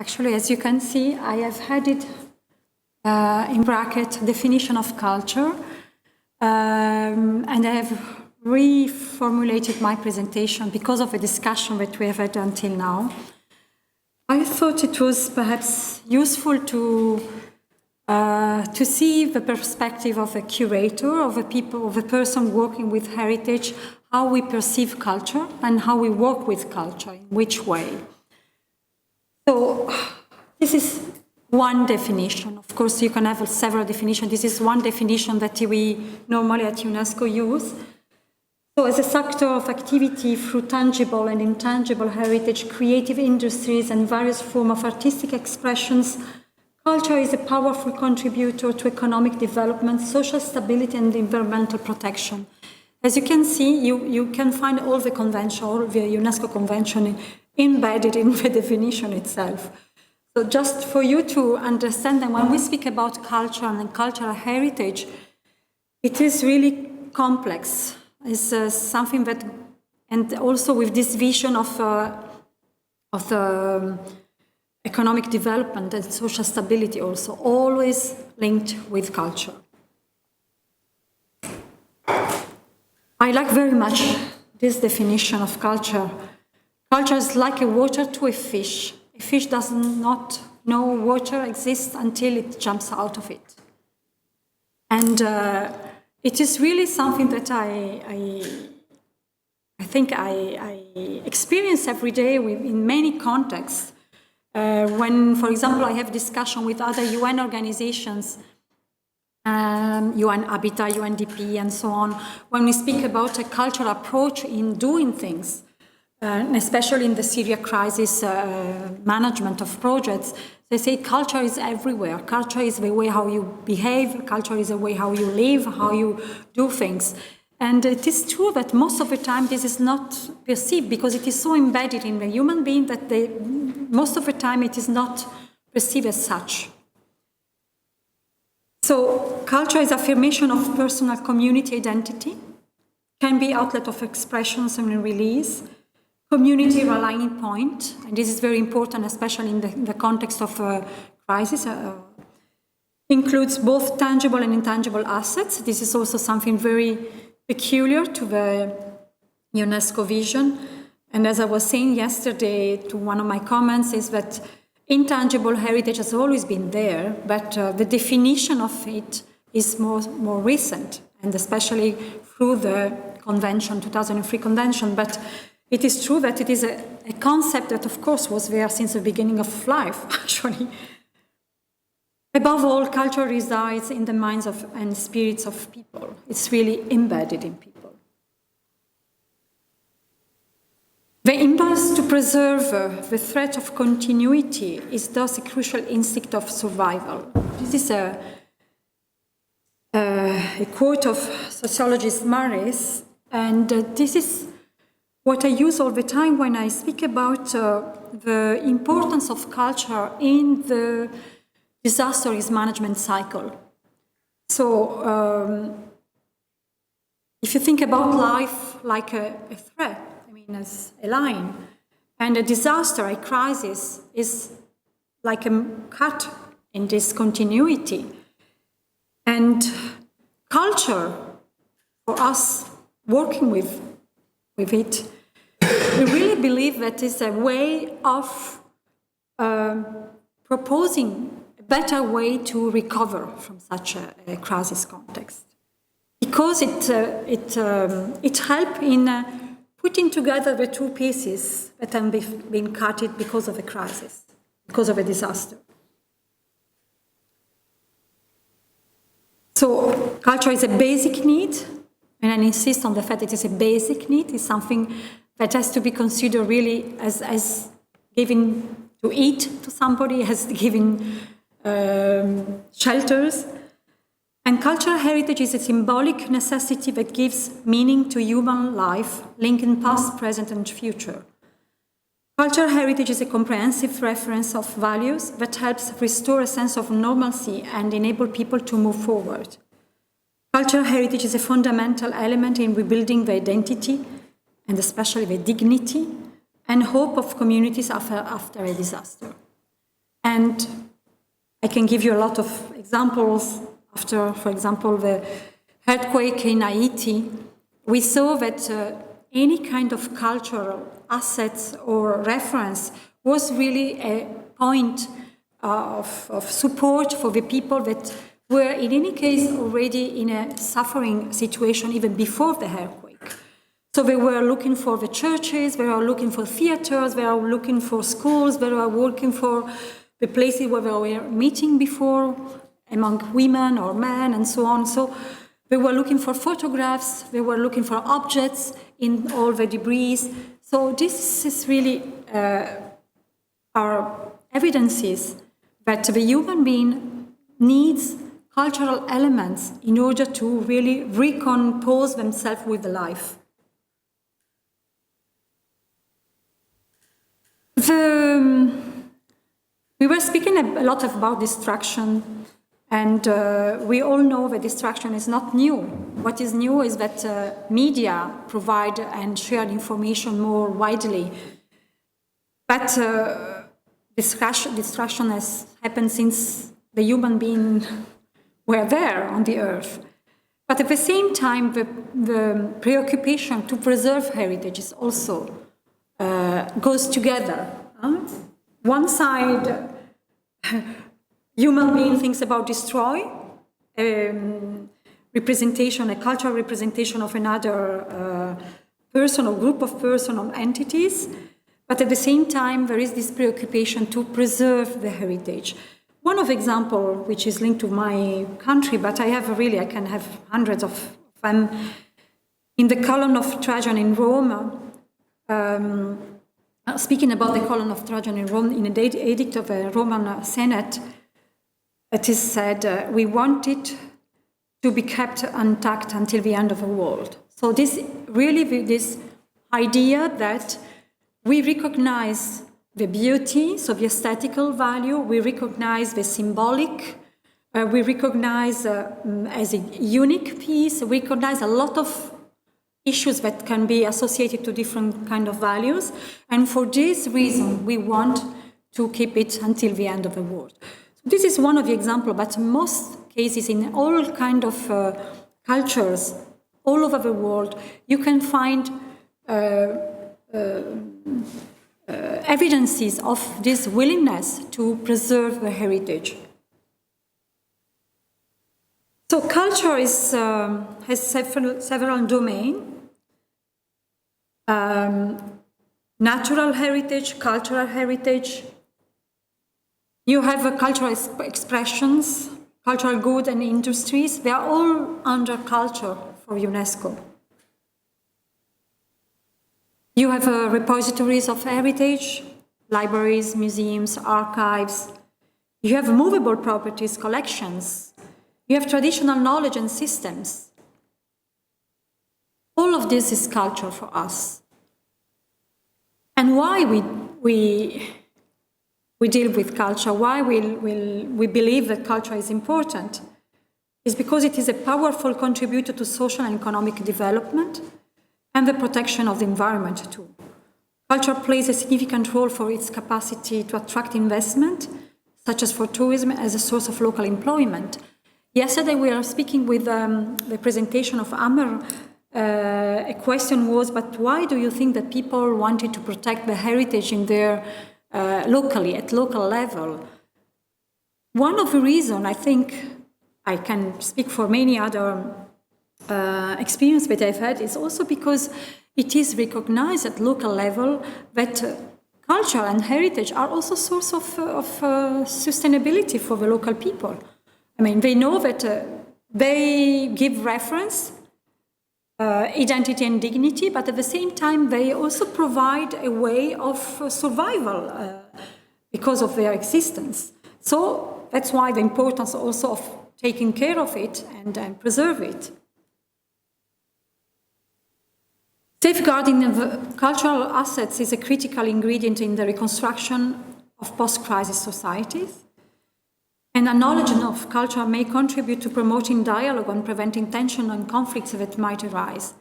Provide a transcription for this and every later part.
Actually, as you can see, I have had it in bracket definition of culture, and I have reformulated my presentation because of a discussion that we have had until now. I thought it was perhaps useful to see the perspective of a curator, of a person working with heritage, how we perceive culture and how we work with culture, in which way. So this is one definition. Of course, you can have several definitions. This is one definition that we normally at UNESCO use. So as a sector of activity through tangible and intangible heritage, creative industries, and various forms of artistic expressions, culture is a powerful contributor to economic development, social stability, and environmental protection. As you can see, you can find all the convention, all the UNESCO convention embedded in the definition itself. So just for you to understand that when we speak about culture and cultural heritage, it is really complex. It's something that, and also with this vision of the economic development and social stability also, always linked with culture. I like very much this definition of culture. Culture is like a water to a fish. A fish does not know water exists until it jumps out of it. And it is really something that I think I experience every day in many contexts. When, for example, I have discussion with other UN organizations, UN Habitat, UNDP, and so on, when we speak about a cultural approach in doing things, especially in the Syria crisis management of projects, they say culture is everywhere. Culture is the way how you behave. Culture is the way how you live, how you do things. And it is true that most of the time this is not perceived because it is so embedded in the human being that most of the time it is not perceived as such. So culture is affirmation of personal community identity, can be outlet of expressions and release, community rallying point, and this is very important, especially in the context of a crisis, includes both tangible and intangible assets. This is also something very peculiar to the UNESCO vision. And as I was saying yesterday to one of my comments is that intangible heritage has always been there, but the definition of it is more recent, and especially through the convention, 2003 convention. But it is true that it is a concept that, of course, was there since the beginning of life, actually. Above all, culture resides in the minds and spirits of people. It's really embedded in people. The impulse to preserve the threat of continuity is thus a crucial instinct of survival. This is a quote of sociologist Maris, and this is what I use all the time when I speak about the importance of culture in the disaster risk management cycle. So if you think about life like a threat, I mean as a line, and a disaster, a crisis, is like a cut in this continuity. And culture, for us working with it, we really believe that it's a way of proposing a better way to recover from such a crisis context, because it helps in putting together the two pieces that have been cut because of a crisis, because of a disaster. So culture is a basic need, and I insist on the fact that it's a basic need. It's something that has to be considered really as giving to eat to somebody, as giving shelters. And cultural heritage is a symbolic necessity that gives meaning to human life, linking past, present, and future. Cultural heritage is a comprehensive reference of values that helps restore a sense of normalcy and enable people to move forward. Cultural heritage is a fundamental element in rebuilding the identity and especially the dignity and hope of communities after a disaster. And I can give you a lot of examples. After, for example, the earthquake in Haiti, we saw that any kind of cultural assets or reference was really a point of support for the people that were, in any case, already in a suffering situation even before the earthquake. So they were looking for the churches, they were looking for theaters, they were looking for schools, they were looking for the places where they were meeting before, among women or men, and so on. So they were looking for photographs, they were looking for objects in all the debris. So this is really our evidences that the human being needs cultural elements in order to really recompose themselves with the life. We were speaking a lot about distraction, and we all know that distraction is not new. What is new is that media provide and share information more widely. But distraction has happened since the human beings were there on the earth. But at the same time, the preoccupation to preserve heritage is also goes together. One side, human being thinks about destroy representation, a cultural representation of another person or group of person or entities, but at the same time there is this preoccupation to preserve the heritage. One of example, which is linked to my country, but I can have hundreds of them. In the column of Trajan in Rome, speaking about the column of Trajan in Rome, in an edict of the Roman Senate, it is said, we want it to be kept intact until the end of the world. So this idea that we recognize the beauty, so the aesthetical value, we recognize the symbolic, we recognize as a unique piece, we recognize a lot of issues that can be associated to different kind of values, and for this reason we want to keep it until the end of the world. So this is one of the examples, but in most cases in all kind of cultures all over the world, you can find evidences of this willingness to preserve the heritage. So culture is, has several domains. Natural heritage, cultural heritage. You have cultural expressions, cultural goods and industries. They are all under culture for UNESCO. You have repositories of heritage, libraries, museums, archives. You have movable properties, collections. You have traditional knowledge and systems. All of this is culture for us. And why we deal with culture, why we believe that culture is important, is because it is a powerful contributor to social and economic development and the protection of the environment too. Culture plays a significant role for its capacity to attract investment, such as for tourism as a source of local employment. Yesterday we were speaking with the presentation of Amr. A question was, but why do you think that people wanted to protect the heritage in their locally, at local level? One of the reasons, I think, I can speak for many other experience that I've had, is also because it is recognized at local level that culture and heritage are also source of sustainability for the local people. I mean, they know that they give reference, identity and dignity, but at the same time they also provide a way of survival because of their existence. So that's why the importance also of taking care of it and preserve it. Safeguarding the cultural assets is a critical ingredient in the reconstruction of post-crisis societies. And a knowledge of culture may contribute to promoting dialogue and preventing tension and conflicts that might arise.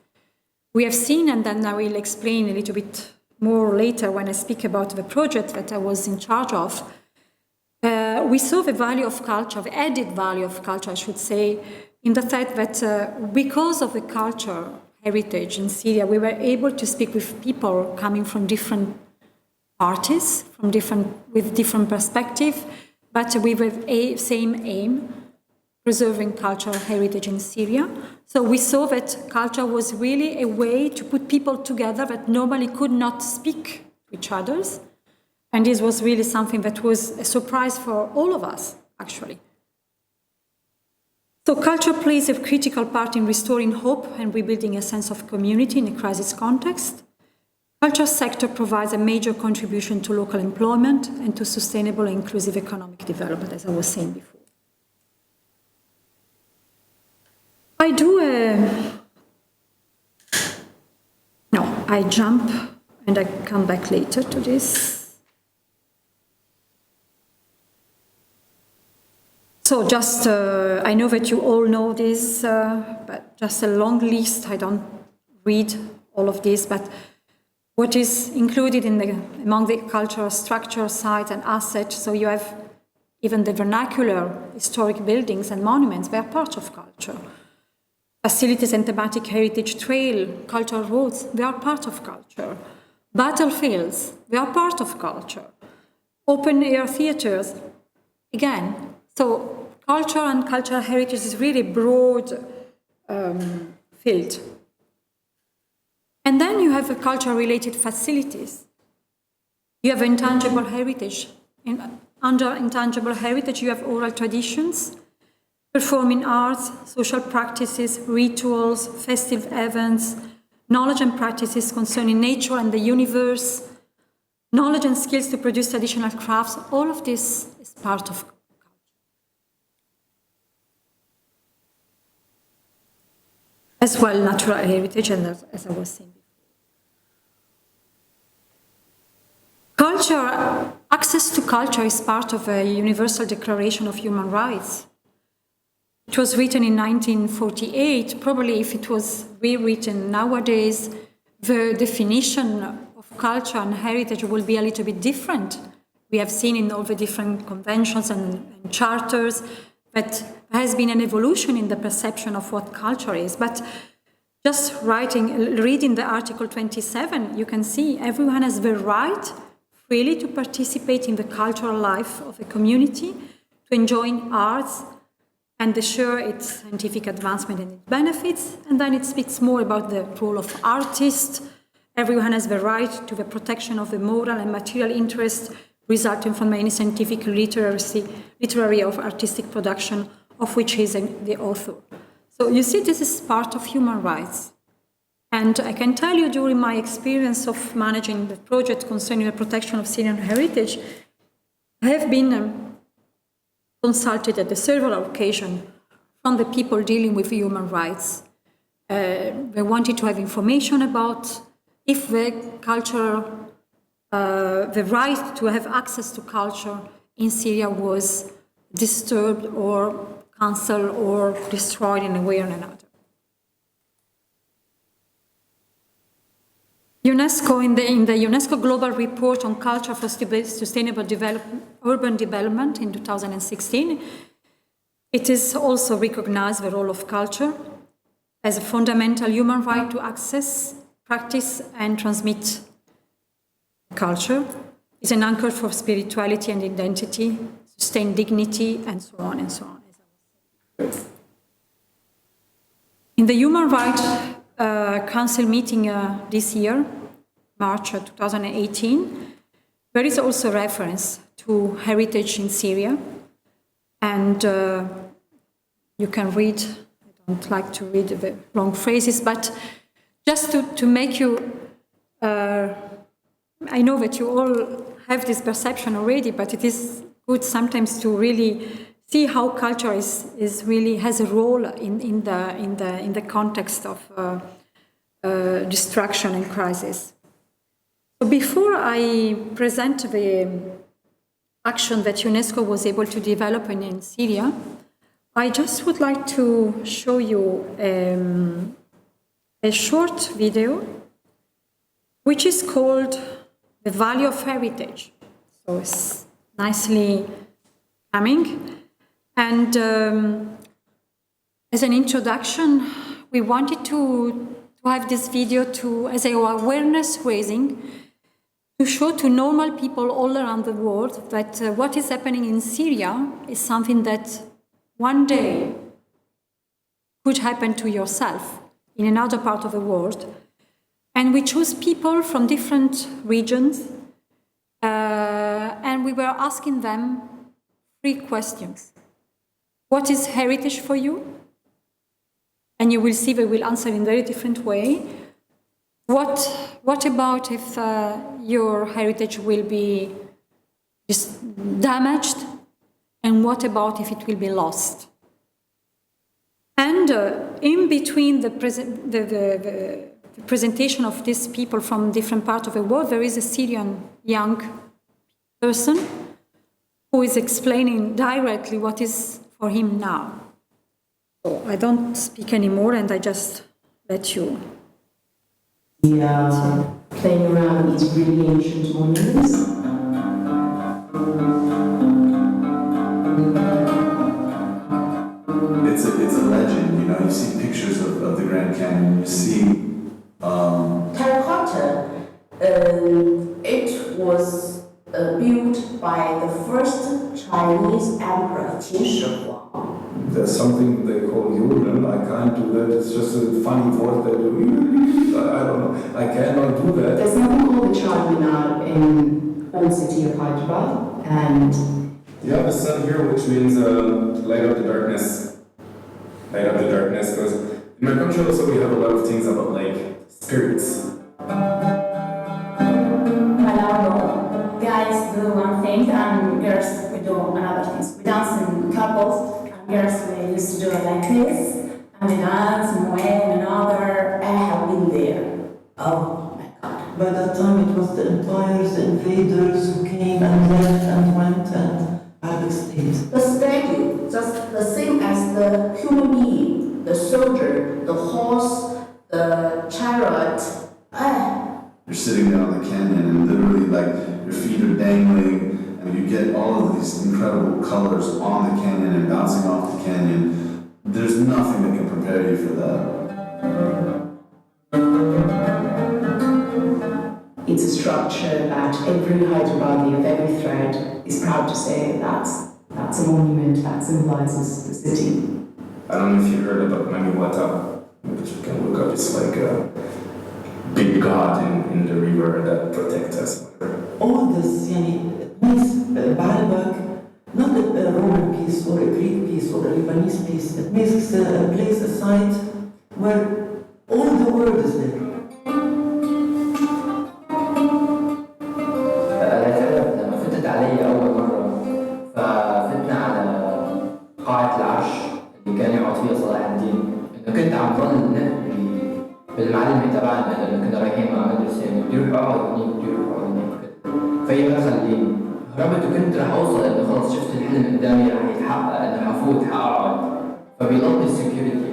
We have seen, and then I will explain a little bit more later when I speak about the project that I was in charge of, we saw the value of culture, the added value of culture, I should say, in the fact that because of the culture heritage in Syria, we were able to speak with people coming from different parties, with different perspectives, but with the same aim, preserving cultural heritage in Syria. So we saw that culture was really a way to put people together that normally could not speak to each other. And this was really something that was a surprise for all of us, actually. So culture plays a critical part in restoring hope and rebuilding a sense of community in a crisis context. Culture sector provides a major contribution to local employment and to sustainable and inclusive economic development, as I was saying before. I jump and I come back later to this. So just, I know that you all know this, but just a long list. I don't read all of this, but what is included among the cultural structure, sites and assets, so you have even the vernacular, historic buildings and monuments, they are part of culture. Facilities and thematic heritage trail, cultural roads, they are part of culture. Battlefields, they are part of culture. Open air theaters, again. So culture and cultural heritage is really broad field. And then you have culture-related facilities. You have intangible heritage. Under intangible heritage, you have oral traditions, performing arts, social practices, rituals, festive events, knowledge and practices concerning nature and the universe, knowledge and skills to produce traditional crafts. All of this is part of culture. As well, natural heritage, and as I was saying before. Culture, access to culture is part of a Universal Declaration of Human Rights. It was written in 1948. Probably if it was rewritten nowadays, the definition of culture and heritage will be a little bit different. We have seen in all the different conventions and charters that there has been an evolution in the perception of what culture is. But just reading the Article 27, you can see everyone has the right freely to participate in the cultural life of a community, to enjoy arts, and share its scientific advancement and its benefits. And then it speaks more about the role of artists. Everyone has the right to the protection of the moral and material interest resulting from any scientific, literary or artistic production of which he is the author. So you see, this is part of human rights. And I can tell you, during my experience of managing the project concerning the protection of Syrian heritage, I have been consulted at several occasions from the people dealing with human rights. They wanted to have information about if the culture, the right to have access to culture in Syria was disturbed or cancelled or destroyed in a way or another. UNESCO, in the UNESCO Global Report on Culture for Sustainable Urban Development in 2016, it is also recognized the role of culture as a fundamental human right to access, practice, and transmit culture. It's an anchor for spirituality and identity, sustain dignity, and so on and so on. In the Human Rights Council meeting this year, March 2018, there is also reference to heritage in Syria. And you can read, I don't like to read the long phrases, but just to make you, I know that you all have this perception already, but it is good sometimes to really see how culture is really has a role in the context of destruction and crisis. So before I present the action that UNESCO was able to develop in Syria, I just would like to show you a short video which is called The Value of Heritage. So it's nicely coming. And as an introduction, we wanted to have this video as an awareness raising, to show to normal people all around the world that what is happening in Syria is something that one day could happen to yourself in another part of the world. And we chose people from different regions, and we were asking them 3 questions. What is heritage for you? And you will see they will answer in a very different way. What about if your heritage will be just damaged? And what about if it will be lost? And in between the presentation of these people from different parts of the world, there is a Syrian young person who is explaining directly what is for him now. So I don't speak anymore, and I just let you. Playing around these really ancient monuments. It's a legend, you know. You see pictures of the Grand Canyon. You see terracotta. It was built by the first Chinese emperor Qin Shi Huang. there's something they call Yuran. I can't do that. It's just a funny voice they do. I don't know. I cannot do that. There's something called the Charminar in old city of Hyderabad, and you have the sun here, which means light up the darkness. Light up the darkness, because in my country also we have a lot of things about like spirits. guys do one thing and girls we do another thing. We dance in couples, and girls we used to do it like this, and we dance in one way and another. I have been there. Oh my God. By that time it was the empires, the invaders who came and left and went and Arabic states. The statue, just the same as the human being, the soldier, the horse, the chariot. You're sitting there on the canyon, and literally, like, your feet are dangling, and you get all of these incredible colors on the canyon and bouncing off the canyon. There's nothing that can prepare you for that. It's a structure that every Hyderabadi of every thread is proud to say that's a monument that symbolizes the city. I don't know if you heard about Menegazzi, but you can look up. It's like a big god in the river that protects us. All this, it makes Baalbek not a Roman piece or a Greek piece or a Lebanese piece. It makes a place, a site where all the world is there. لما فتت علي أول مرة ففتنا على قاعة العرش اللي كان يقعد فيها صلاح الدين. إنه كنت عم ظل نقري بالمعلمة تبعنا لأنه كنا رايحين مع مدرسة إنه بدي أروح أقعد هنيك بدي أروح أقعد هنيك وكذا. فهي ما خليني. هربت وكنت رح أوصل إنه خلص شفت الحلم قدامي رح يتحقق إنه حفوت حقعد. فبيضلني السكيورتي.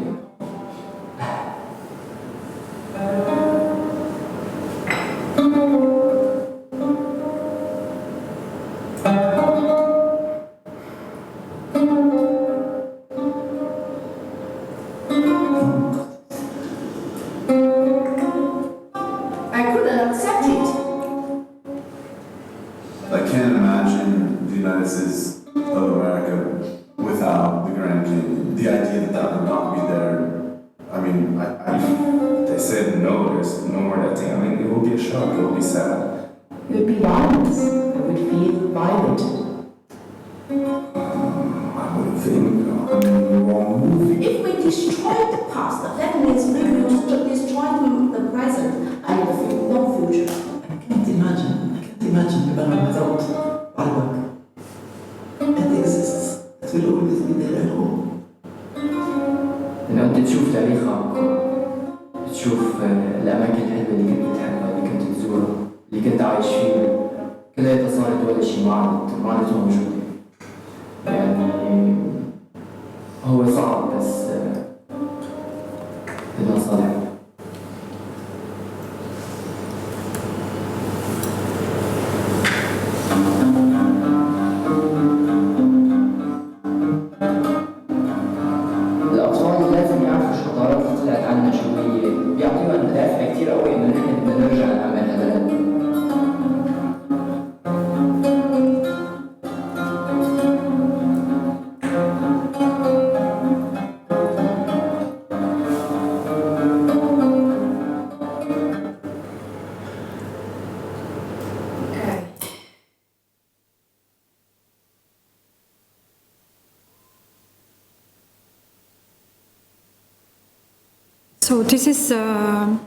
So this is the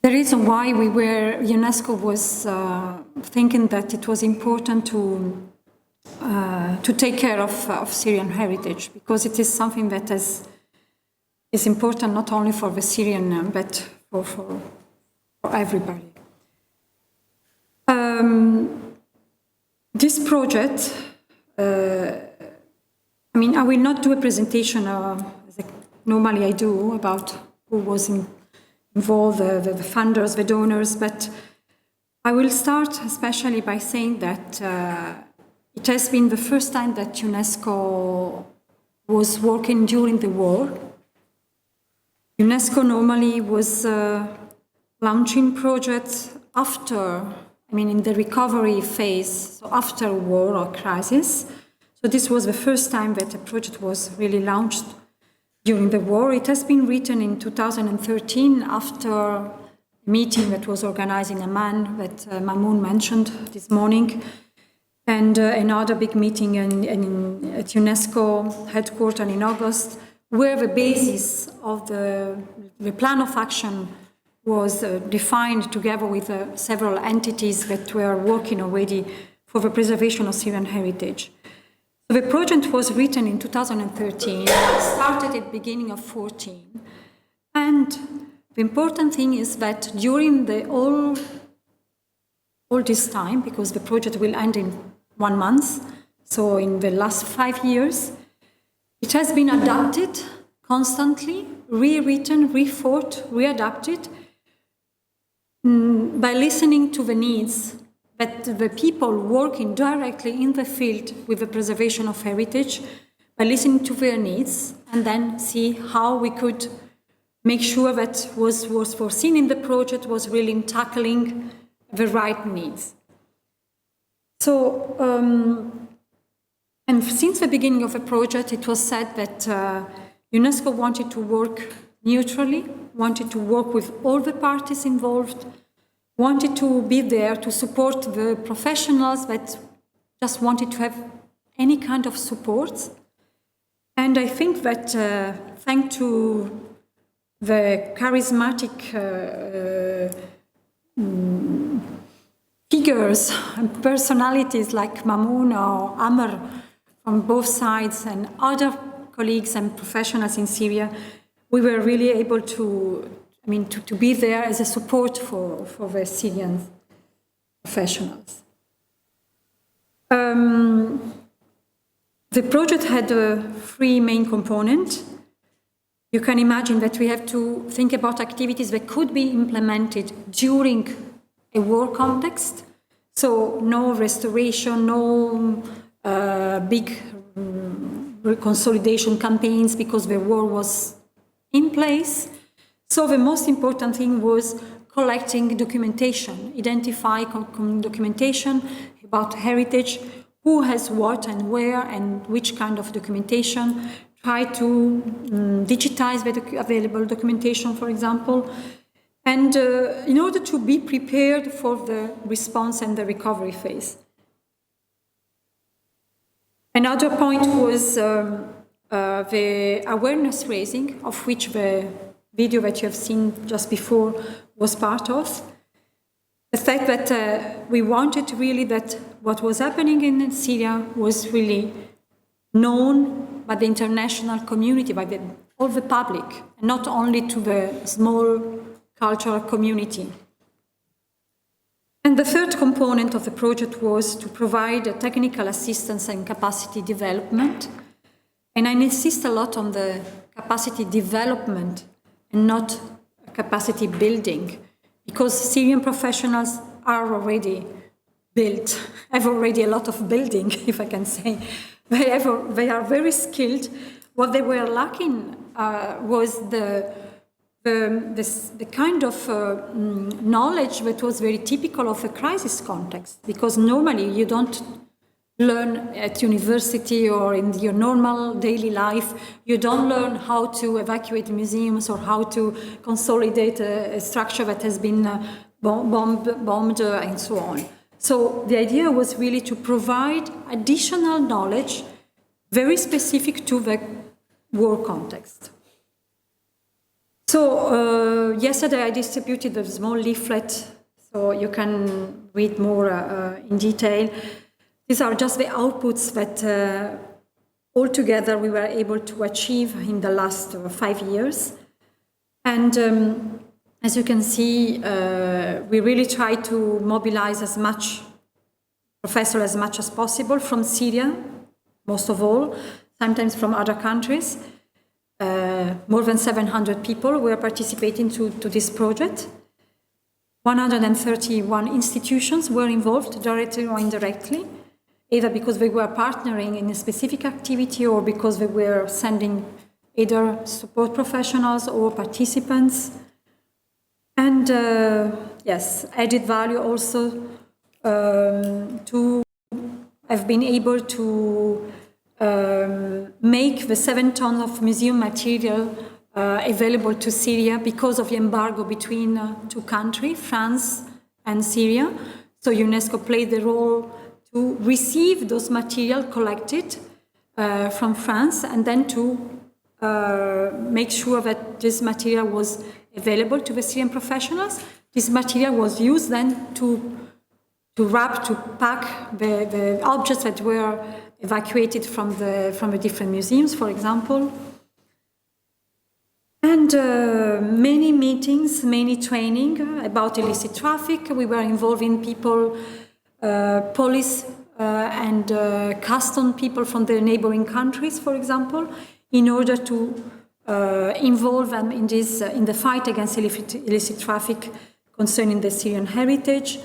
reason why UNESCO was thinking that it was important to take care of Syrian heritage, because it is something that is important not only for the Syrian, but for everybody. This project, I will not do a presentation as normally I do about who was involved, the funders, the donors, but I will start especially by saying that it has been the first time that UNESCO was working during the war. UNESCO normally was launching projects after, in the recovery phase, so after a war or crisis. So this was the first time that a project was really launched during the war. It has been written in 2013 after a meeting that was organized in Amman that Mamoun mentioned this morning, and another big meeting at UNESCO headquarters in August, where the basis of the plan of action was defined together with several entities that were working already for the preservation of Syrian heritage. So the project was written in 2013, started at the beginning of 2014, and the important thing is that during all this time, because the project will end in 1 month, so in the last 5 years, it has been adapted constantly, rewritten, rethought, readapted, by listening to the needs that the people working directly in the field with the preservation of heritage, by listening to their needs, and then see how we could make sure that was foreseen in the project was really tackling the right needs. So, and since the beginning of the project, it was said that UNESCO wanted to work neutrally, wanted to work with all the parties involved, wanted to be there to support the professionals that just wanted to have any kind of support. And I think that thanks to the charismatic figures and personalities like Mamoun or Amr from both sides and other colleagues and professionals in Syria, we were really able to be there as a support for the Syrian professionals. The project had 3 main components. You can imagine that we have to think about activities that could be implemented during a war context. So no restoration, no big consolidation campaigns because the war was in place. So the most important thing was collecting documentation, identify documentation about heritage, who has what and where and which kind of documentation, try to digitize the available documentation, for example, and in order to be prepared for the response and the recovery phase. Another point was the awareness raising, of which the video that you have seen just before was part of. The fact that we wanted really that what was happening in Syria was really known by the international community, by all the public, and not only to the small cultural community. And the third component of the project was to provide technical assistance and capacity development. And I insist a lot on the capacity development and not capacity building, because Syrian professionals are already built, have already a lot of building, if I can say. They are very skilled. What they were lacking was the kind of knowledge that was very typical of a crisis context, because normally you don't learn at university or in your normal daily life, you don't learn how to evacuate museums or how to consolidate a structure that has been bombed and so on. So the idea was really to provide additional knowledge very specific to the war context. So yesterday I distributed a small leaflet, so you can read more in detail. These are just the outputs that altogether we were able to achieve in the last 5 years. And as you can see, we really try to mobilize as much professors as much as possible from Syria, most of all, sometimes from other countries. More than 700 people were participating to this project. 131 institutions were involved, directly or indirectly, either because they were partnering in a specific activity or because they were sending either support professionals or participants. And yes, added value also to have been able to make the 7 tons of museum material available to Syria because of the embargo between 2 countries, France and Syria. So UNESCO played the role to receive those material collected from France and then to make sure that this material was available to the Syrian professionals. This material was used then to wrap, to pack the objects that were evacuated from the different museums, for example. And many meetings, many training about illicit traffic. We were involving people, police and custom people from the neighboring countries, for example, in order to involve them in the fight against illicit traffic concerning the Syrian heritage.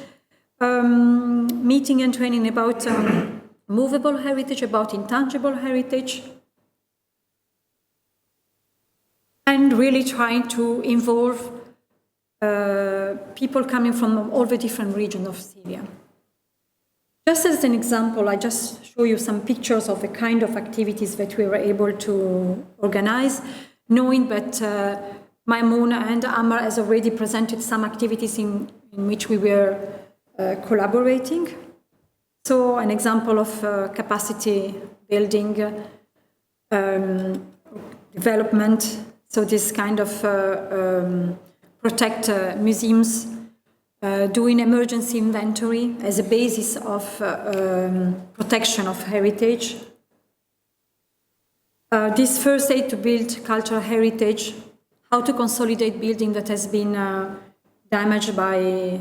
Meeting and training about movable heritage, about intangible heritage, and really trying to involve people coming from all the different regions of Syria. Just as an example, I just show you some pictures of the kind of activities that we were able to organize, knowing that Maimouna and Ammar has already presented some activities in which we were collaborating. So an example of capacity building, development, so this kind of protect museums, doing emergency inventory as a basis of protection of heritage. This first aid to build cultural heritage, how to consolidate building that has been damaged by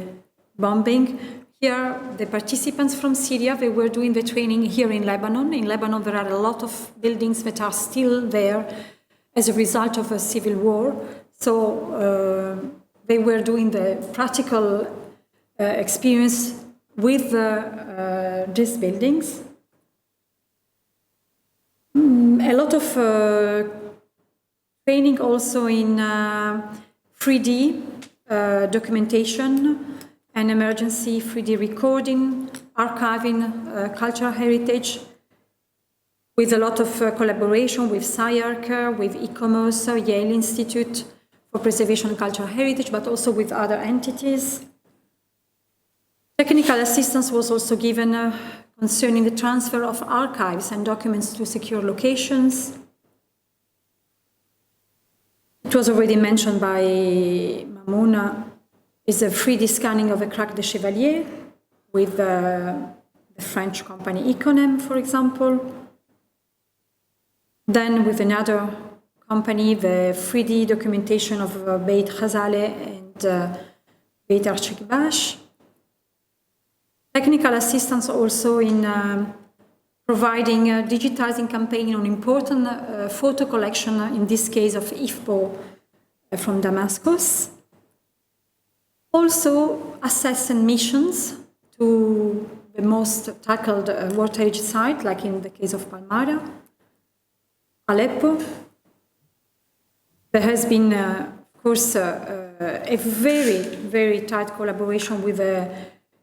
bombing. Here, the participants from Syria, they were doing the training here in Lebanon. In Lebanon, there are a lot of buildings that are still there as a result of a civil war. So they were doing the practical experience with these buildings. A lot of training also in 3D documentation and emergency 3D recording, archiving cultural heritage, with a lot of collaboration with SciArc, with e-commerce, Yale Institute for Preservation of Cultural Heritage, but also with other entities. Technical assistance was also given concerning the transfer of archives and documents to secure locations. It was already mentioned by Maimouna, is a 3D scanning of a Crac de Chevalier with the French company Econem, for example. Then with another company, the 3D documentation of Beit Ghazaleh and Beit Archikbash. Technical assistance also in providing a digitizing campaign on important photo collection, in this case of IFPO from Damascus. Also assessing missions to the most tackled World Heritage site, like in the case of Palmyra, Aleppo. There has been, of course, a very, very tight collaboration with the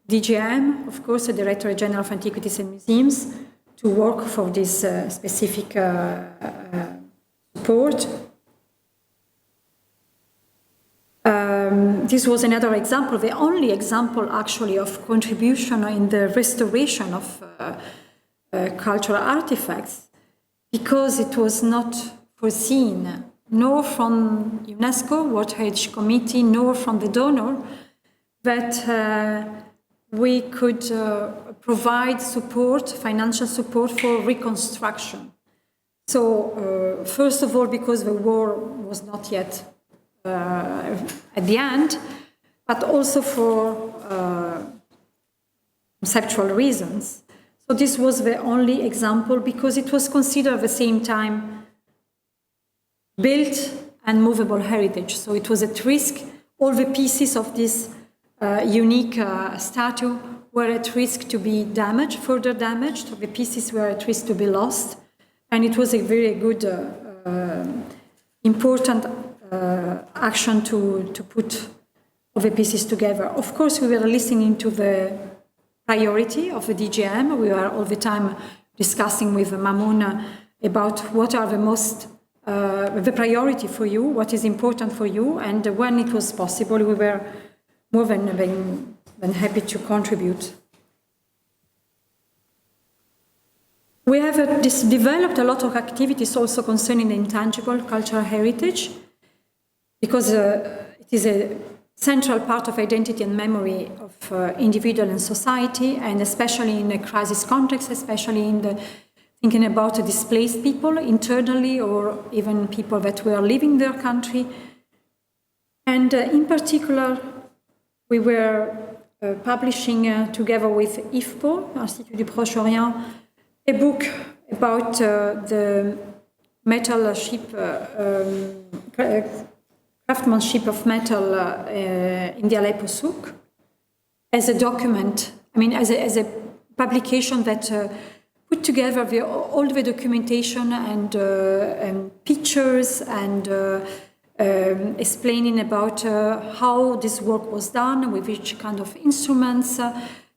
DGM, of course, the Directorate General of Antiquities and Museums, to work for this specific support. This was another example, the only example actually of contribution in the restoration of cultural artifacts, because it was not foreseen nor from UNESCO, World Heritage Committee, nor from the donor, that we could provide support, financial support for reconstruction. So, first of all, because the war was not yet at the end, but also for conceptual reasons. So this was the only example because it was considered at the same time built and movable heritage. So it was at risk. All the pieces of this unique statue were at risk to be damaged, further damaged. The pieces were at risk to be lost. And it was a very good, important action to put all the pieces together. Of course, we were listening to the priority of the DGM. We were all the time discussing with Mamoun about what are the most, the priority for you, what is important for you, and when it was possible, we were more than happy to contribute. We have developed a lot of activities also concerning the intangible cultural heritage, because it is a central part of identity and memory of individual and society, and especially in a crisis context, especially in the thinking about displaced people internally or even people that were leaving their country. And in particular, we were publishing together with IFPO, Institut du Proche-Orient, a book about the craftsmanship of metal in the Aleppo souk, as a document, as a publication that put together all the documentation and pictures and explaining about how this work was done, with which kind of instruments,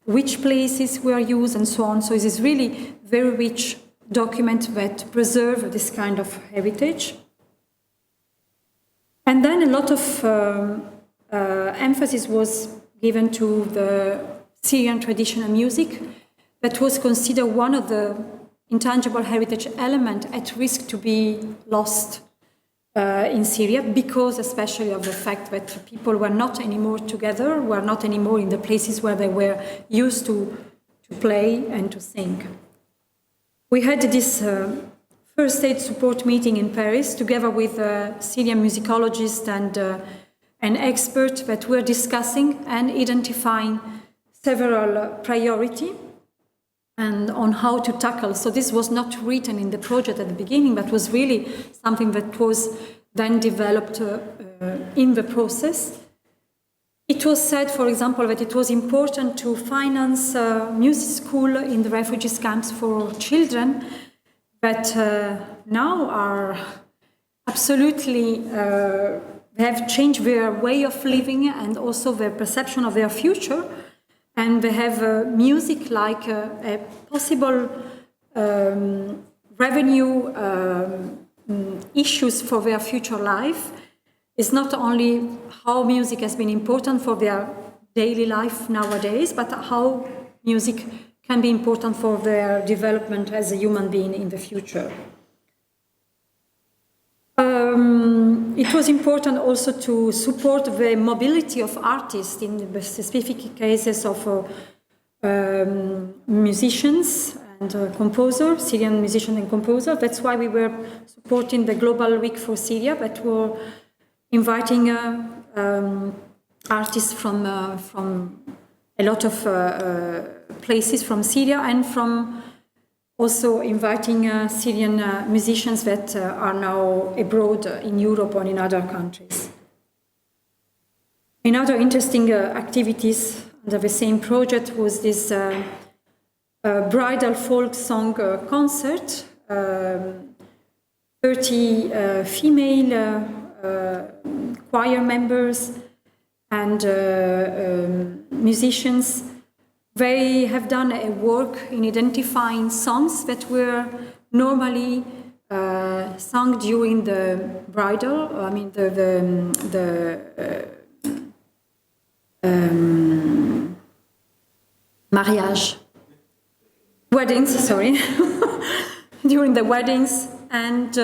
which places were used, and so on. So it is really very rich document that preserve this kind of heritage. And then a lot of emphasis was given to the Syrian traditional music that was considered one of the intangible heritage elements at risk to be lost in Syria, because especially of the fact that people were not anymore together, were not anymore in the places where they were used to play and to sing. We had this first aid support meeting in Paris together with Syrian musicologists and experts that were discussing and identifying several priorities and on how to tackle. So this was not written in the project at the beginning, but was really something that was then developed in the process. It was said, for example, that it was important to finance music school in the refugees camps for children that now are absolutely, have changed their way of living and also their perception of their future. And they have music like a possible revenue issues for their future life. It's not only how music has been important for their daily life nowadays, but how music can be important for their development as a human being in the future. It was important also to support the mobility of artists in the specific cases of musicians and composers, Syrian musicians and composers. That's why we were supporting the Global Week for Syria, that were inviting artists from a lot of places from Syria, and from also inviting Syrian musicians that are now abroad in Europe or in other countries. Another interesting activities under the same project was this bridal folk song concert. 30 female choir members and musicians. They have done a work in identifying songs that were normally sung during the bridal, mariage, weddings, sorry, during the weddings, and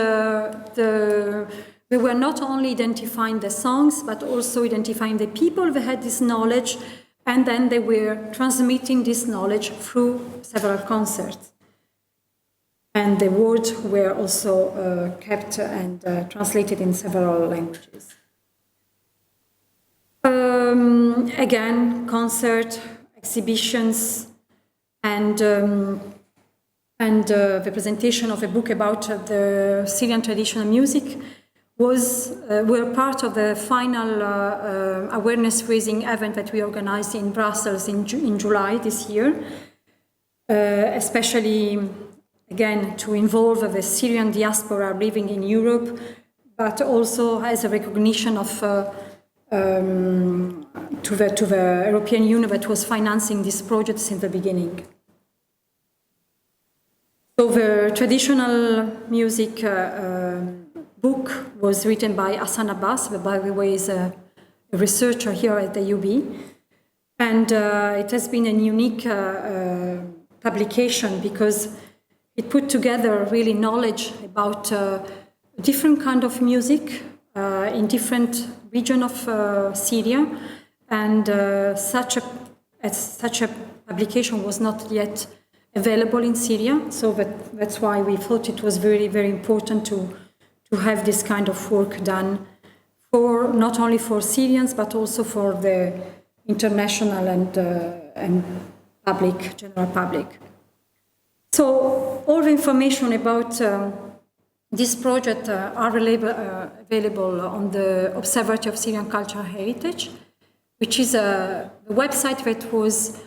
they were not only identifying the songs, but also identifying the people that had this knowledge, and then they were transmitting this knowledge through several concerts. And the words were also kept and translated in several languages. Again, concert, exhibitions, and the presentation of a book about the Syrian traditional music were part of the final awareness-raising event that we organized in Brussels in July this year, especially, again, to involve the Syrian diaspora living in Europe, but also as a recognition of to the European Union that was financing this project since the beginning. So the traditional music book was written by Hassan Abbas, who, by the way, is a researcher here at the UB. And it has been a unique publication because it put together really knowledge about different kind of music in different regions of Syria. And such a publication was not yet available in Syria. So that's why we thought it was very, very important to have this kind of work done for not only for Syrians, but also for the international and public, general public. So all the information about this project are available on the Observatory of Syrian Cultural Heritage, which is a website that was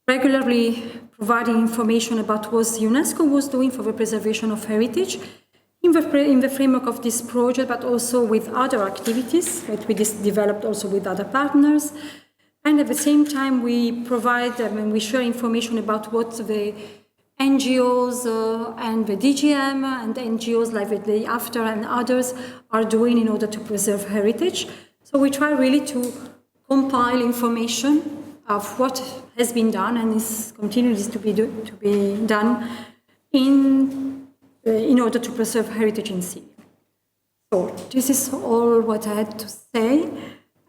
regularly providing information about what UNESCO was doing for the preservation of heritage in the framework of this project, but also with other activities that we developed also with other partners. And at the same time, we provide and we share information about what the NGOs and the DGM and the NGOs like the Day After and others are doing in order to preserve heritage. So we try really to compile information of what has been done and is continues to be done in order to preserve heritage in Syria. So this is all what I had to say,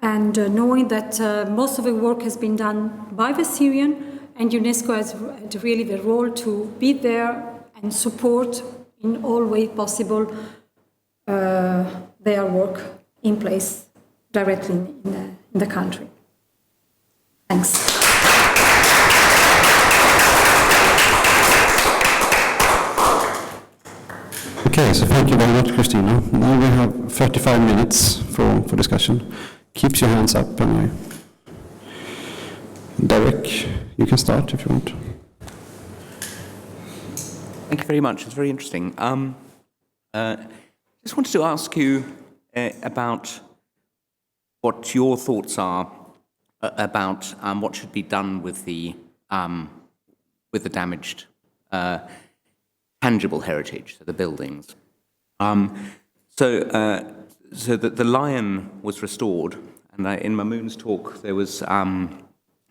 and knowing that most of the work has been done by the Syrian, and UNESCO has had really the role to be there and support in all ways possible their work in place directly in the country. Thanks. Okay, so thank you very much, Cristina. Now we have 35 minutes for discussion. Keep your hands up anyway. Derek, you can start if you want. Thank you very much. It's very interesting. Just wanted to ask you about what your thoughts are about what should be done with the damaged tangible heritage, so the buildings. So the lion was restored, and in Mamoun's talk there was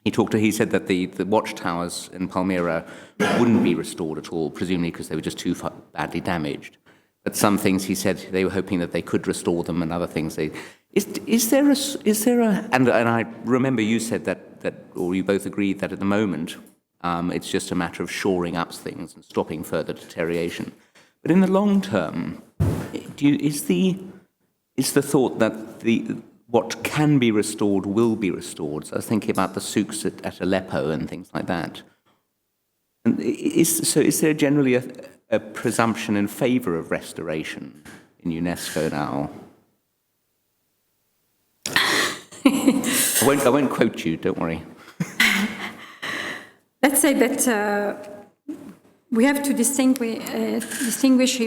he said that the watchtowers in Palmyra wouldn't be restored at all, presumably because they were just too badly damaged. But some things he said they were hoping that they could restore them, and other things is there a and I remember you said that or you both agreed that at the moment it's just a matter of shoring up things and stopping further deterioration. But in the long term, is the thought that what can be restored will be restored? So I was thinking about the souks at Aleppo and things like that. And is there generally a presumption in favour of restoration in UNESCO now? I won't quote you, don't worry. Let's say that we have to distinguish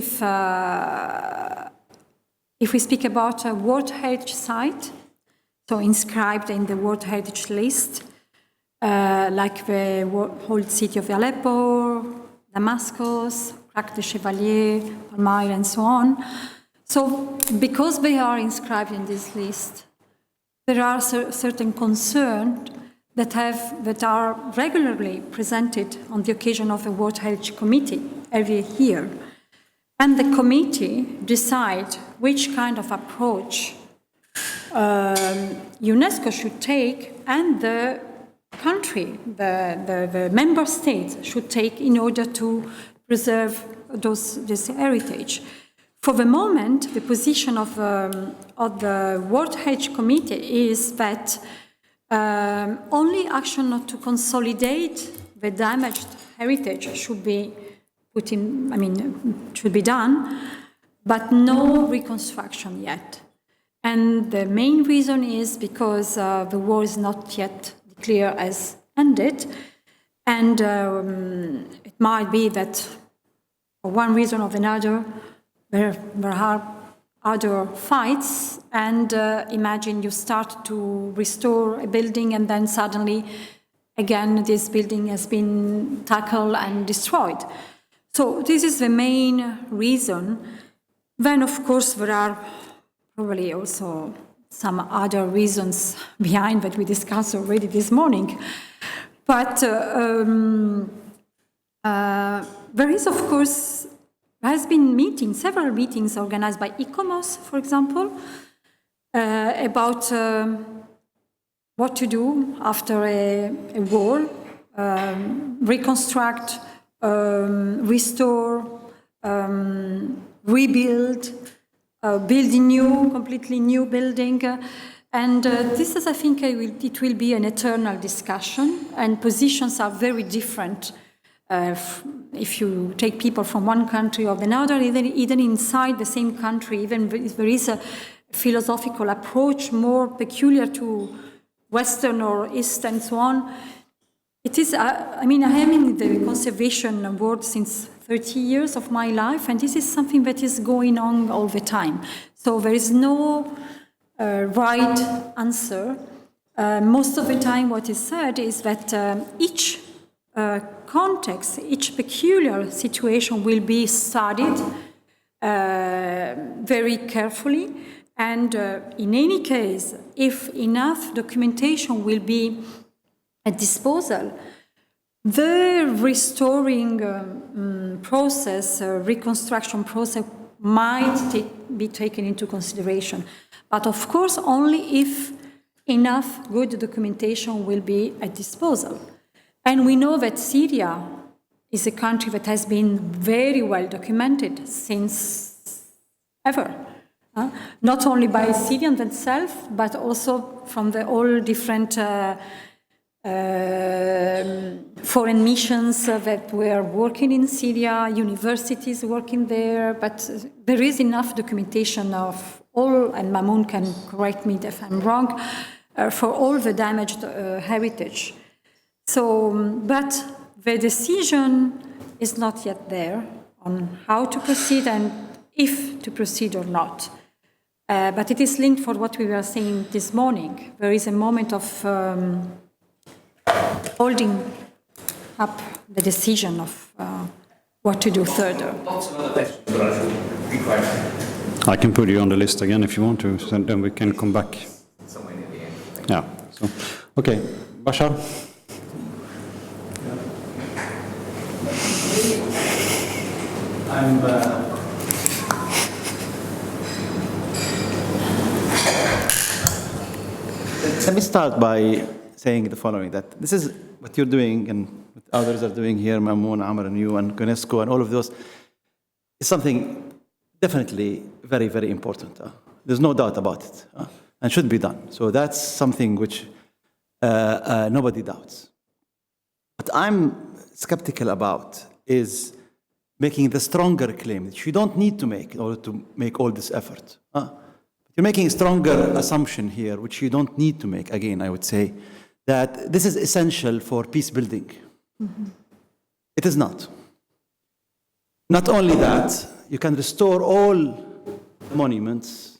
if we speak about a World Heritage Site, so inscribed in the World Heritage List, like the old city of Aleppo, Damascus, Crac de Chevalier, Palmyra, and so on. So because they are inscribed in this list, there are certain concerns that are regularly presented on the occasion of the World Heritage Committee every year. and the committee decide which kind of approach UNESCO should take and the country, the member states should take in order to preserve this heritage. For the moment, the position of the World Heritage Committee is that only action not to consolidate the damaged heritage should be should be done, but no reconstruction yet. And the main reason is because the war is not yet declared as ended, and it might be that for one reason or another, there are other fights, and imagine you start to restore a building and then suddenly, again, this building has been tackled and destroyed. So this is the main reason. Then, of course, there are probably also some other reasons behind that we discussed already this morning. But there is, of course, there has been several meetings organized by ICOMOS, for example, about what to do after a war, reconstruct, restore, rebuild, build a completely new building. And this is, I think, it will be an eternal discussion, and positions are very different if you take people from one country or another, even inside the same country, even if there is a philosophical approach more peculiar to Western or East and so on. It is, I am in the conservation world since 30 years of my life, and this is something that is going on all the time. So there is no right answer. Most of the time what is said is that each context, each peculiar situation will be studied very carefully, and in any case, if enough documentation will be at disposal, the restoring process, reconstruction process might be taken into consideration. But of course, only if enough good documentation will be at disposal. And we know that Syria is a country that has been very well documented since ever. Not only by Syrians themselves, but also from all different foreign missions that were working in Syria, universities working there, but there is enough documentation of all, and Mamoun can correct me if I'm wrong, for all the damaged heritage. So, but the decision is not yet there on how to proceed and if to proceed or not. But it is linked for what we were saying this morning. There is a moment of holding up the decision of what to do further. Lots of other questions, but I should be quiet. I can put you on the list again if you want to, so then we can come back. Somewhere near the end. Yeah. So, okay, Bashar. Let me start by saying the following, that this is what you're doing and what others are doing here, Mamoun, Amr, and you, and Unesco, and all of those, is something definitely very, very important. There's no doubt about it, and should be done. So that's something which nobody doubts. What I'm skeptical about is making the stronger claim that you don't need to make in order to make all this effort. You're making a stronger assumption here, which you don't need to make. Again, I would say that this is essential for peace building. Mm-hmm. It is not. Not only that, you can restore all monuments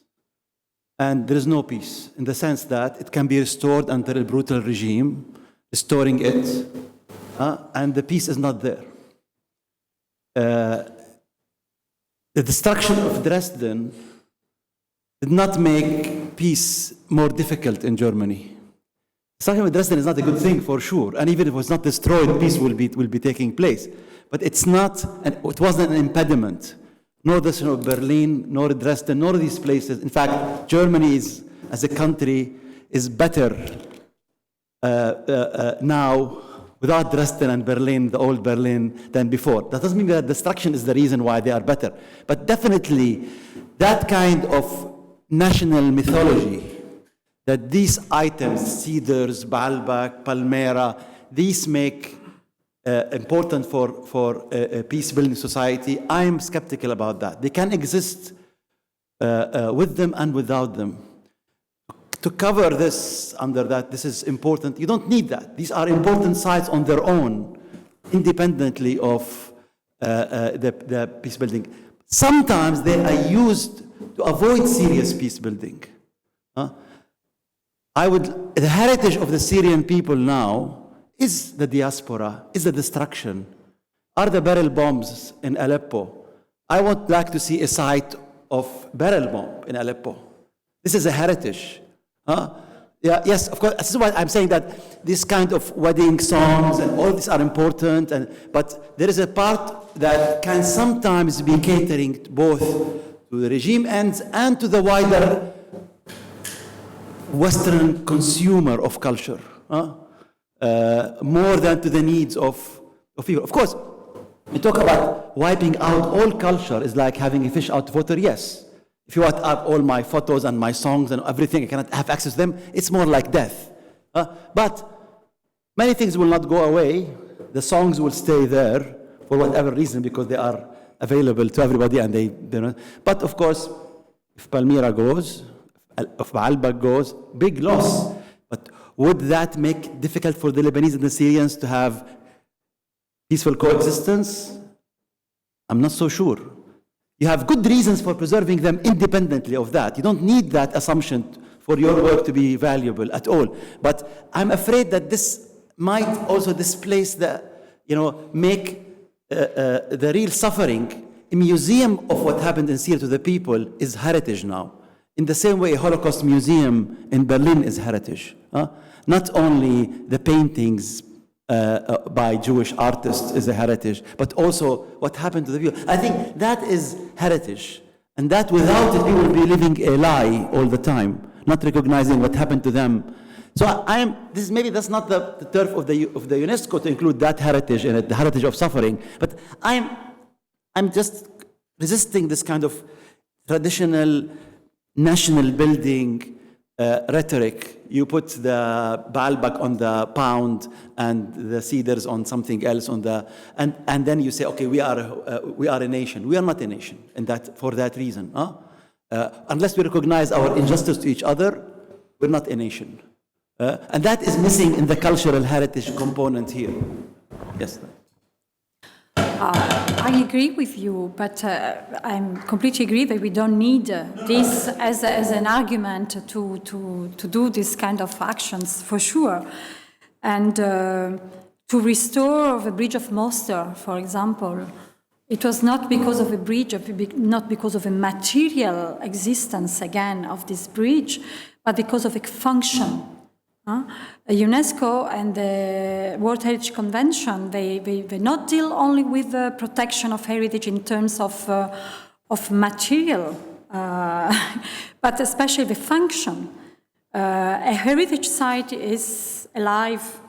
and there is no peace, in the sense that it can be restored under a brutal regime, restoring it, and the peace is not there. The destruction of Dresden did not make peace more difficult in Germany. Destruction of Dresden is not a good thing for sure, and even if it was not destroyed, peace will be taking place. But it's not, it wasn't an impediment, nor the city of Berlin, nor Dresden, nor these places. In fact, Germany as a country is better now without Dresden and Berlin, the old Berlin, than before. That doesn't mean that destruction is the reason why they are better. But definitely, that kind of national mythology, that these items, cedars, Baalbek, Palmyra, these make important for a peace-building society. I'm skeptical about that. They can exist with them and without them. To cover this under that, this is important. You don't need that. These are important sites on their own, independently of the peace building. Sometimes they are used to avoid serious peace building. The heritage of the Syrian people now is the diaspora, is the destruction, are the barrel bombs in Aleppo. I would like to see a site of barrel bomb in Aleppo. This is a heritage. Yes, of course, this is why I'm saying that this kind of wedding songs and all these are important, but there is a part that can sometimes be catering both to the regime ends and to the wider Western consumer of culture, more than to the needs of people. Of course, we talk about wiping out all culture is like having a fish out of water, yes. If you want to have all my photos and my songs and everything, I cannot have access to them, it's more like death. But many things will not go away. The songs will stay there for whatever reason because they are available to everybody and they don't. But of course, if Palmyra goes, if Baalbek goes, big loss. But would that make it difficult for the Lebanese and the Syrians to have peaceful coexistence? I'm not so sure. You have good reasons for preserving them independently of that. You don't need that assumption for your work to be valuable at all. But I'm afraid that this might also displace make the real suffering. A museum of what happened in Syria to the people is heritage now. In the same way a Holocaust museum in Berlin is heritage. Not only the paintings by Jewish artists is a heritage, but also what happened to the people. I think that is heritage. And that without it, we will be living a lie all the time, not recognizing what happened to them. So maybe that's not the turf of the UNESCO to include that heritage in it, the heritage of suffering. But I'm just resisting this kind of traditional national building rhetoric. You put the Baalbek on the pound and the cedars on something else and then you say, okay, we are a nation. We are not a nation, and for that reason. Unless we recognize our injustice to each other, we're not a nation. And that is missing in the cultural heritage component here. Yes. I agree with you, but I completely agree that we don't need this as an argument to do this kind of actions, for sure. And to restore the Bridge of Mostar, for example, it was not because of a bridge, not because of a material existence, again, of this bridge, but because of a function. UNESCO and the World Heritage Convention, they not deal only with the protection of heritage in terms of material, but especially the function. A heritage site is alive.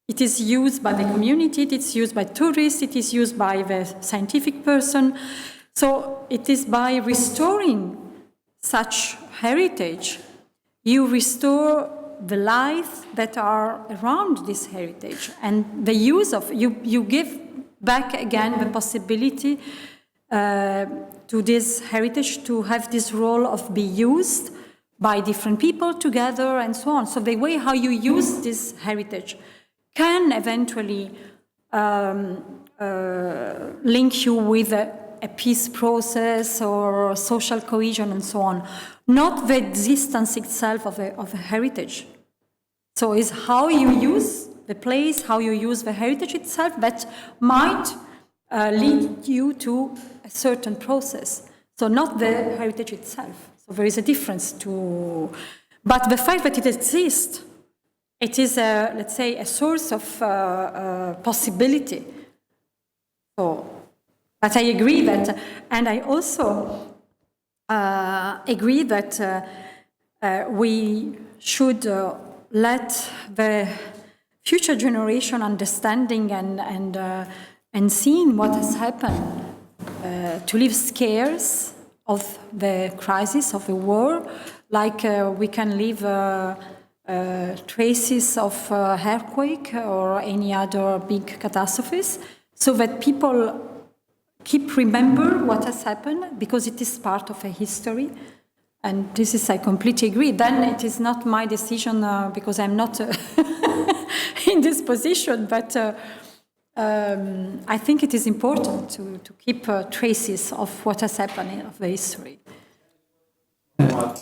It is used by the community, it is used by tourists, it is used by the scientific person. So it is by restoring such heritage, you restore the life that are around this heritage, and the use of, you give back again the possibility to this heritage to have this role of be used by different people together and so on. So the way how you use this heritage can eventually link you with a peace process or social cohesion and so on. Not the existence itself of a heritage. So it's how you use the place, how you use the heritage itself that might lead you to a certain process. So not the heritage itself. So there is a difference but the fact that it exists, it is let's say, a source of possibility. So But I agree that, and I also agree that we should let the future generation understanding and seeing what has happened to live scares of the crisis of the war, like we can leave traces of earthquake or any other big catastrophes, so that people keep remember what has happened, because it is part of a history. And this is, I completely agree. Then it is not my decision, because I'm not in this position, but I think it is important to keep traces of what has happened of the history.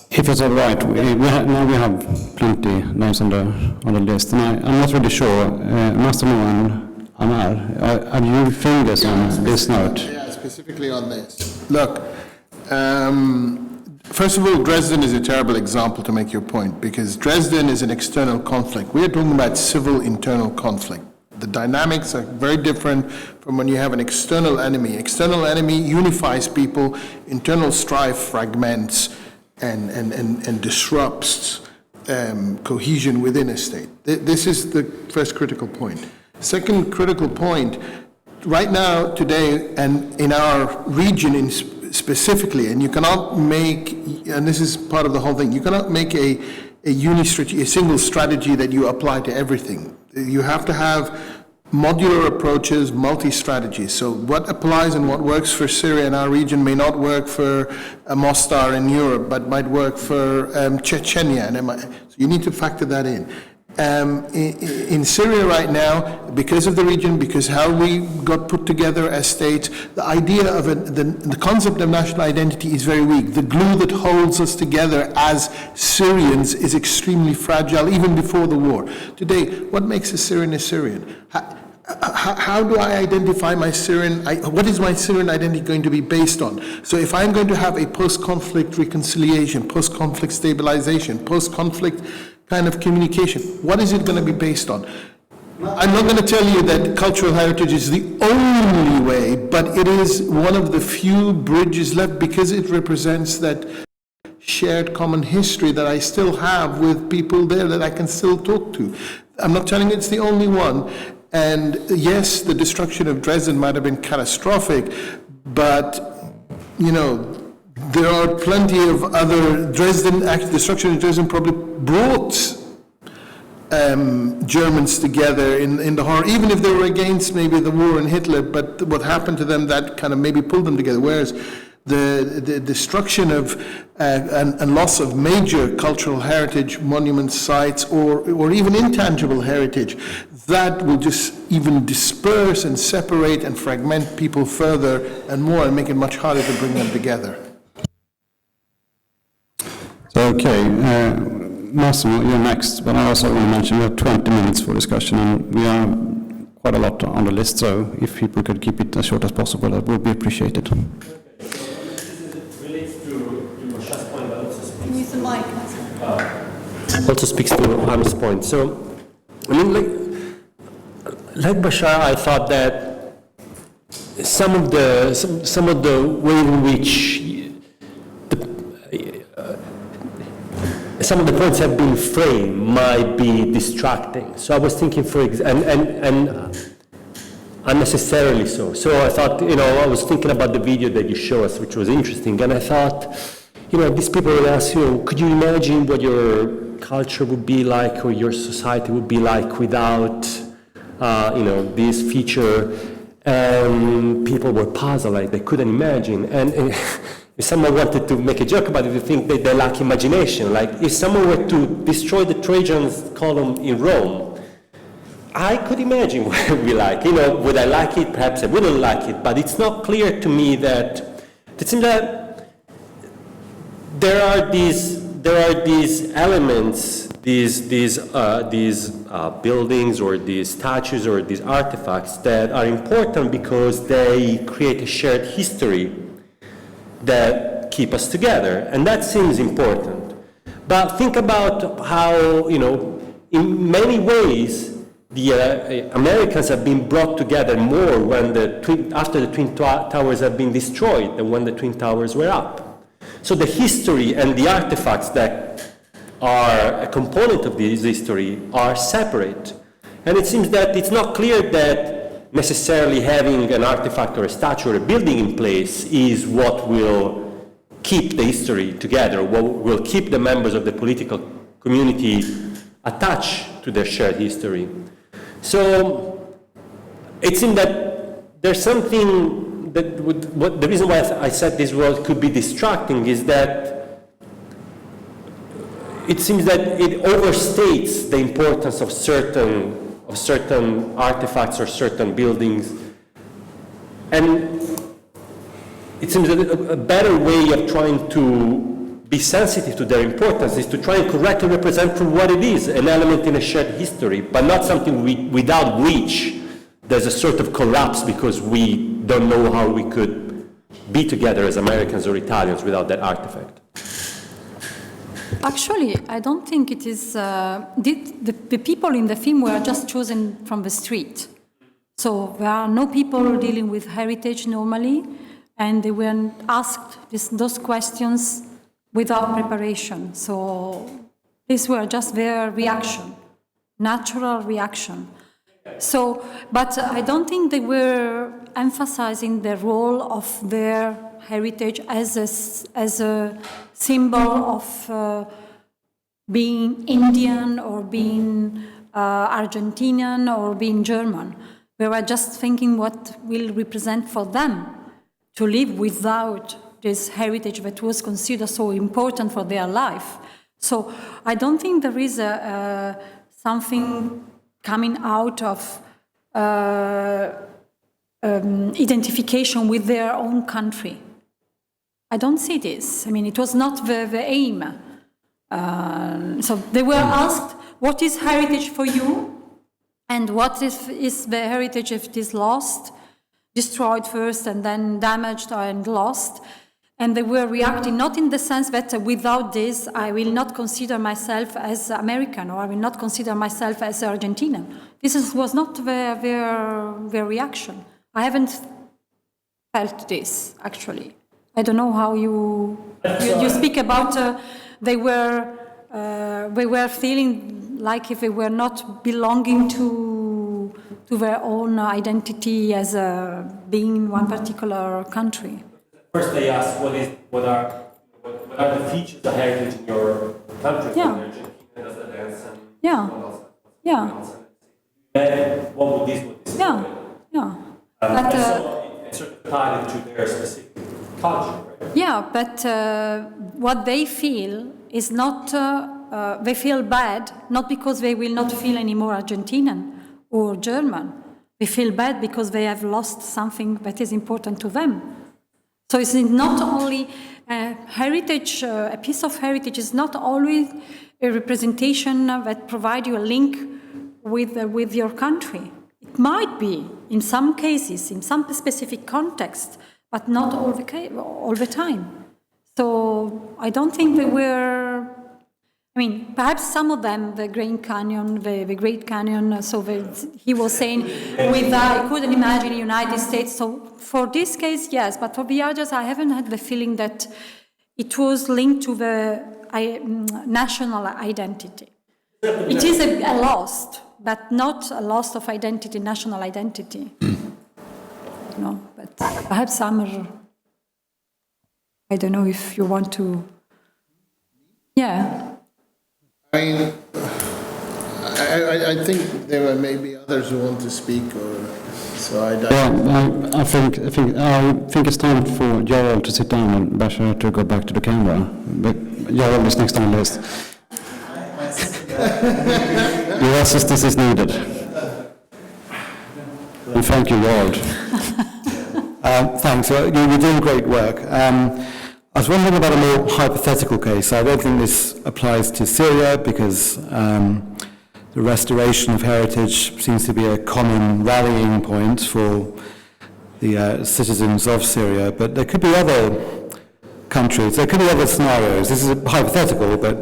If it's all right, now we have plenty names on the list, and I'm not really sure. Master and Amar, have you fingers on this note? Yeah, specifically on this. Look, first of all, Dresden is a terrible example to make your point, because Dresden is an external conflict. We are talking about civil internal conflict. The dynamics are very different from when you have an external enemy. External enemy unifies people, internal strife fragments and disrupts cohesion within a state. This is the first critical point. Second critical point, right now, today, and in our region specifically, and you cannot make, and this is part of the whole thing, you cannot make a single strategy that you apply to everything. You have to have modular approaches, multi-strategies. So what applies and what works for Syria and our region may not work for Mostar in Europe, but might work for Chechnya. So you need to factor that in. In Syria right now, because of the region, because how we got put together as states, the idea of the concept of national identity is very weak. The glue that holds us together as Syrians is extremely fragile, even before the war. Today, what makes a Syrian a Syrian? How do I identify my Syrian? What is my Syrian identity going to be based on? So if I'm going to have a post-conflict reconciliation, post-conflict stabilization, post-conflict kind of communication, what is it going to be based on? I'm not going to tell you that cultural heritage is the only way, but it is one of the few bridges left, because it represents that shared common history that I still have with people there that I can still talk to. I'm not telling you it's the only one. And yes, the destruction of Dresden might have been catastrophic, but, you know, there are plenty of other destruction of Dresden probably brought Germans together in the horror, even if they were against maybe the war and Hitler, but what happened to them that kind of maybe pulled them together. Whereas the destruction of and loss of major cultural heritage, monument sites, or even intangible heritage, that will just even disperse and separate and fragment people further and more, and make it much harder to bring them together. Okay, Massimo, you're next, but I also want to mention we have 20 minutes for discussion, and we are quite a lot on the list, so if people could keep it as short as possible, that would be appreciated. Okay, so this relates to Masha's point, but also speaks... Can you use the mic? Also speaks to Amir's point. So, I mean, like Bashar, I thought that some of the way in which some of the points have been framed might be distracting. So I was thinking, and unnecessarily so. So I thought, I was thinking about the video that you showed us, which was interesting, and I thought, these people will ask you, could you imagine what your culture would be like, or your society would be like without, this feature? And people were puzzled, like they couldn't imagine. And if someone wanted to make a joke about it, you think that they lack imagination. Like if someone were to destroy the Trajan's column in Rome, I could imagine what it would be like. Would I like it? Perhaps I wouldn't like it. But it's not clear to me that it seems that there are these elements, these buildings or these statues or these artifacts that are important because they create a shared history that keep us together, and that seems important. But think about how, in many ways, Americans have been brought together more after the Twin Towers have been destroyed than when the Twin Towers were up. So the history and the artifacts that are a component of this history are separate. And it seems that it's not clear that necessarily having an artifact or a statue or a building in place is what will keep the history together, what will keep the members of the political community attached to their shared history. So it seems that there's something that the reason why I said this world could be distracting is that it seems that it overstates the importance of certain artifacts or certain buildings. And it seems that a better way of trying to be sensitive to their importance is to try and correctly represent for what it is, an element in a shared history, but not something without which there's a sort of collapse because we don't know how we could be together as Americans or Italians without that artifact. Actually, I don't think it is, the people in the film were just chosen from the street. So there are no people dealing with heritage normally, and they were asked those questions without preparation. So these were just their reaction, natural reaction. So, but I don't think they were emphasizing the role of their heritage as a symbol of being Indian or being Argentinian or being German. They were just thinking what will represent for them to live without this heritage that was considered so important for their life. So I don't think there is something coming out of identification with their own country. I don't see this. I mean, it was not the aim. So they were asked, what is heritage for you? And what is the heritage if it is lost, destroyed first and then damaged and lost? And they were reacting not in the sense that without this, I will not consider myself as American or I will not consider myself as Argentinian. This was not their reaction. I haven't felt this, actually. I don't know how you speak about they were feeling like if they were not belonging to their own identity as being in one particular country. First they asked what are the features of heritage in your country? Yeah. Argentina does the dance and Yeah. what else? Yeah. What would this Yeah. Yeah. But it's sort of tied into their specific culture, right? Yeah, but what they feel is not, they feel bad, not because they will not feel any more Argentinian or German. They feel bad because they have lost something that is important to them. So it's not only heritage, a piece of heritage is not always a representation that provides you a link with your country. It might be, in some cases, in some specific context, but not all the time. So I don't think they were, I mean, perhaps some of them, the Grand Canyon, the Great Canyon, so he was saying, I couldn't imagine the United States. So for this case, yes, but for the others, I haven't had the feeling that it was linked to the national identity. It is a loss, but not a loss of identity, national identity. No, but perhaps some are, I don't know if you want to, yeah. I mean, I think there may be others who want to speak, or so I think it's time for Gerald to sit down and Bashar to go back to the camera. But Gerald is next on the list. Your assistance is needed. And thank you, Gerald. Thanks. You're doing great work. I was wondering about a more hypothetical case. I don't think this applies to Syria because the restoration of heritage seems to be a common rallying point for the citizens of Syria, but there could be other countries, there could be other scenarios. This is hypothetical, but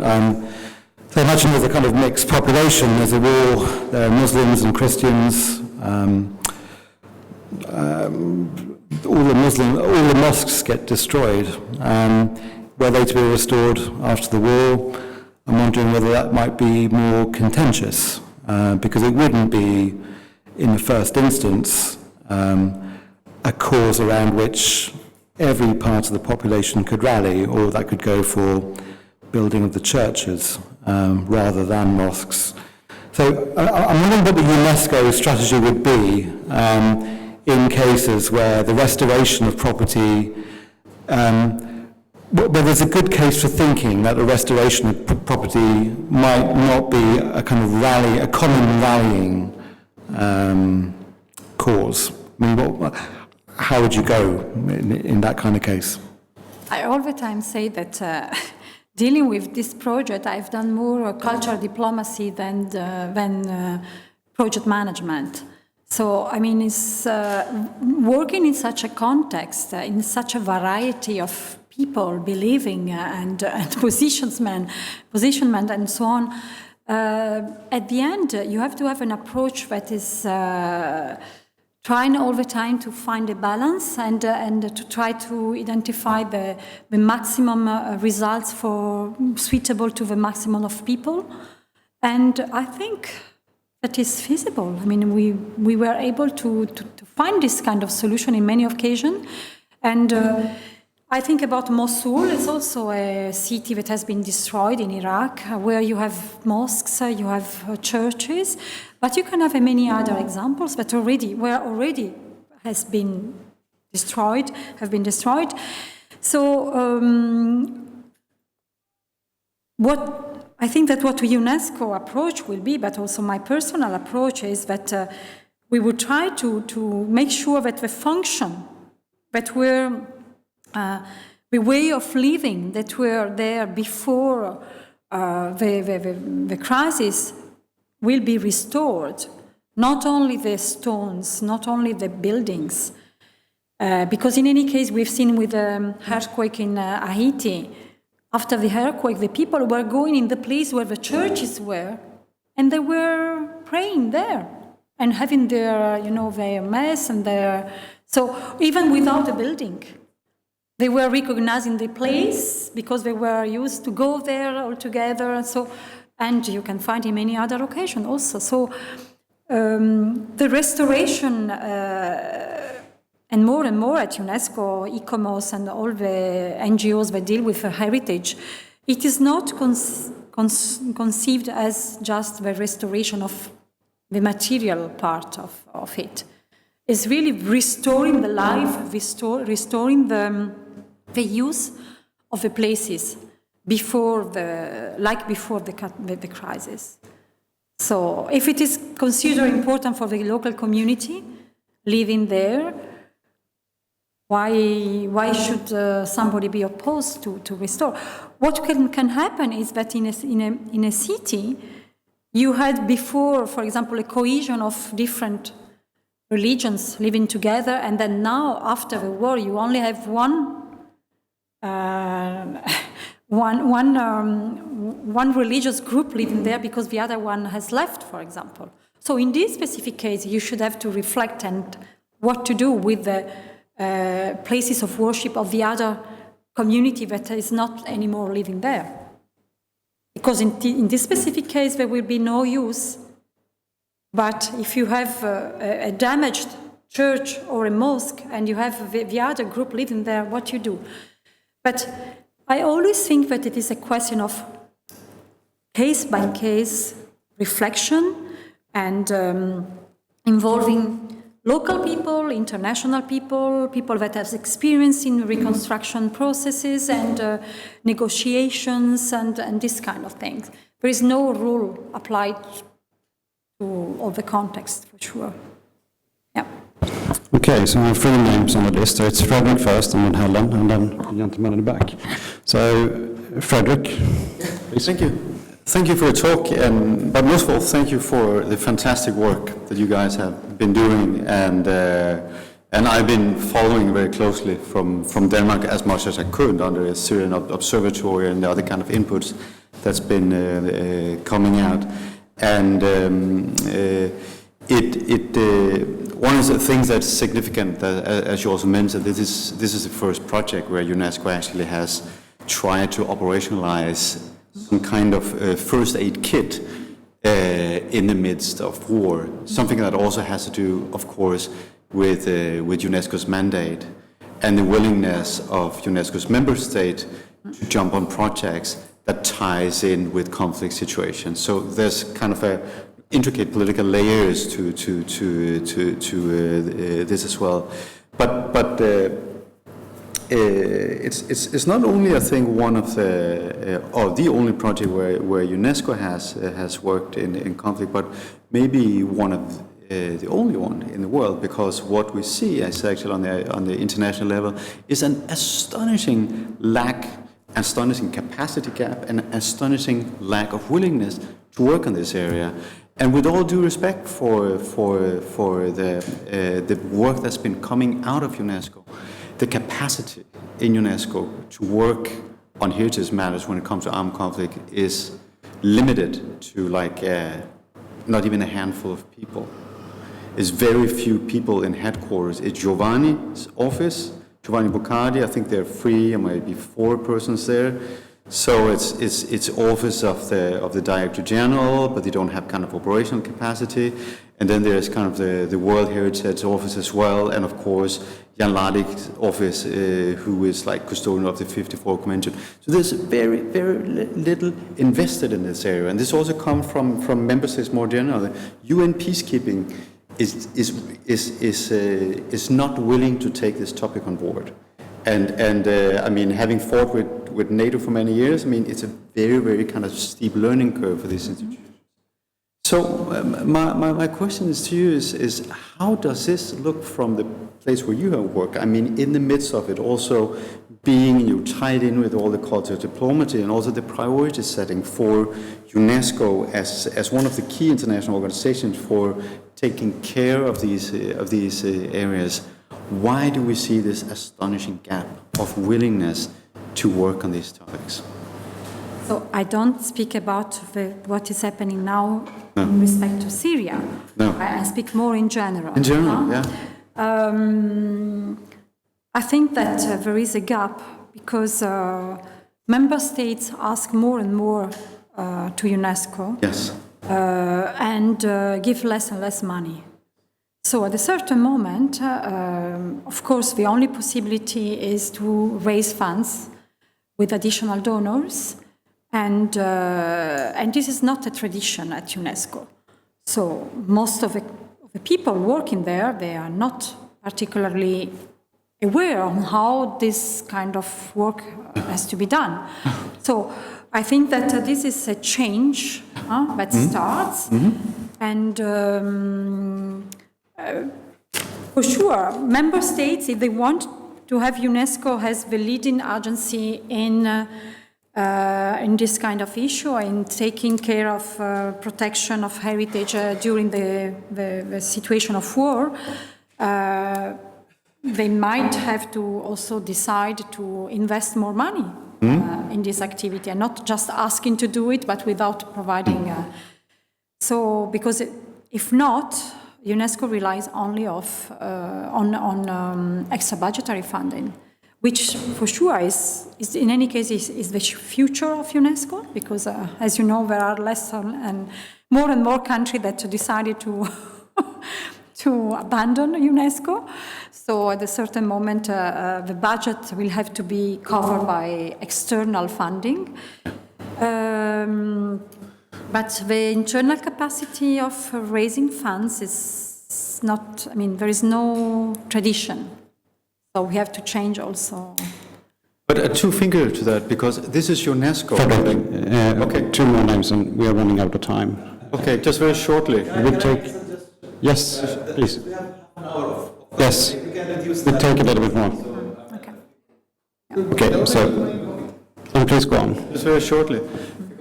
So imagine there's a kind of mixed population. There's a war, there are Muslims and Christians. All the mosques get destroyed. Were they to be restored after the war? I'm wondering whether that might be more contentious, because it wouldn't be, in the first instance, a cause around which every part of the population could rally, or that could go for building of the churches rather than mosques. So I'm wondering what the UNESCO strategy would be in cases where the restoration of property, where there's a good case for thinking that the restoration of property might not be a kind of rally, a common rallying cause. I mean, how would you go in that kind of case? I all the time say that dealing with this project, I've done more cultural diplomacy than project management. So, I mean, it's working in such a context, in such a variety of people believing and positionment and so on. At the end, you have to have an approach that is trying all the time to find a balance and to try to identify the maximum results suitable to the maximum of people. And I think that is feasible. I mean, we were able to find this kind of solution in many occasions. And I think about Mosul. It's also a city that has been destroyed in Iraq, where you have mosques, you have churches, but you can have many other examples that already have been destroyed. So I think that what the UNESCO approach will be, but also my personal approach, is that we would try to make sure that the function that were the way of living that were there before the crisis will be restored. Not only the stones, not only the buildings, because in any case we've seen with the earthquake in Haiti. After the earthquake, the people were going in the place where the churches were, and they were praying there and having their, their mass and their. So even without a building, they were recognizing the place because they were used to go there all together. And you can find in many other occasions also. So the restoration. And more at UNESCO, ICOMOS, and all the NGOs that deal with heritage, it is not conceived as just the restoration of the material part of it. It's really restoring the life, restoring the use of the places before the crisis. So if it is considered important for the local community living there, why should somebody be opposed to restore? What can happen is that in a city, you had before, for example, a cohesion of different religions living together, and then now, after the war, you only have one religious group living there because the other one has left, for example. So in this specific case, you should have to reflect and what to do with the places of worship of the other community that is not anymore living there. Because in this specific case, there will be no use. But if you have a damaged church or a mosque and you have the other group living there, what you do? But I always think that it is a question of case-by-case reflection and involving local people, international people, people that have experience in reconstruction processes and negotiations and this kind of things. There is no rule applied to all the context, for sure. Yeah. Okay, so we have 3 names on the list. So it's Frederick first, and then Helen, and then the gentleman in the back. So, Frederick, please. Thank you. Thank you for your talk, but most of all, thank you for the fantastic work that you guys have been doing, and I've been following very closely from Denmark as much as I could under a Syrian observatory and the other kind of inputs. that's been coming out. And one of the things that's significant, as you also mentioned, this is the first project where UNESCO actually has tried to operationalize some kind of first aid kit in the midst of war. Something that also has to do, of course, with UNESCO's mandate and the willingness of UNESCO's member state to jump on projects that ties in with conflict situations. So there's kind of a intricate political layers to this as well. But it's not only, I think, one of the or the only project where UNESCO has worked in conflict, but maybe one of the only one in the world, because what we see is actually on the international level is an astonishing capacity gap, and an astonishing lack of willingness to work in this area. And with all due respect for the work that's been coming out of UNESCO, the capacity in UNESCO to work on heritage matters when it comes to armed conflict is limited to not even a handful of people. It's very few people in headquarters. It's Giovanni's office, Giovanni Boccardi. I think there are 3 or maybe 4 persons there. So it's office of the Director General, but they don't have kind of operational capacity. And then there's kind of the World Heritage Office as well, and of course Jan Ladik's office, who is like custodian of the 54 Convention. So there's very, very little invested in this area, and this also comes from member states more generally. UN peacekeeping is not willing to take this topic on board. And I mean, having fought with NATO for many years, I mean, it's a very, very kind of steep learning curve for this institution. So my question is to you is how does this look from the place where you have worked? I mean, in the midst of it, also being tied in with all the culture of diplomacy and also the priority setting for UNESCO as one of the key international organizations for taking care of these areas. Why do we see this astonishing gap of willingness to work on these topics? So I don't speak about what is happening now in respect to Syria. No. I speak more in general. In general, yeah. I think that there is a gap because member states ask more and more to UNESCO. Yes. And give less and less money. So at a certain moment, of course, the only possibility is to raise funds with additional donors, and this is not a tradition at UNESCO. So most of the people working there, they are not particularly aware of how this kind of work has to be done. So I think that this is a change that starts, and for sure, member states, if they want to have UNESCO as the leading agency in this kind of issue, in taking care of protection of heritage during the situation of war, they might have to also decide to invest more money in this activity, and not just asking to do it, but without providing. So, because if not, UNESCO relies only on extra budgetary funding, which for sure is in any case is the future of UNESCO, because as you know, there are less and more countries that decided to to abandon UNESCO. So at a certain moment, the budget will have to be covered by external funding. But the internal capacity of raising funds is not, I mean, there is no tradition. So we have to change also. But a two-finger to that, because this is UNESCO. Okay. 2 more names and we are running out of time. Okay, just very shortly. We'll take, yes, please. We have an hour of Yes, we can reduce we'll take a little bit more. Okay. Okay, so, and please go on. Just very shortly,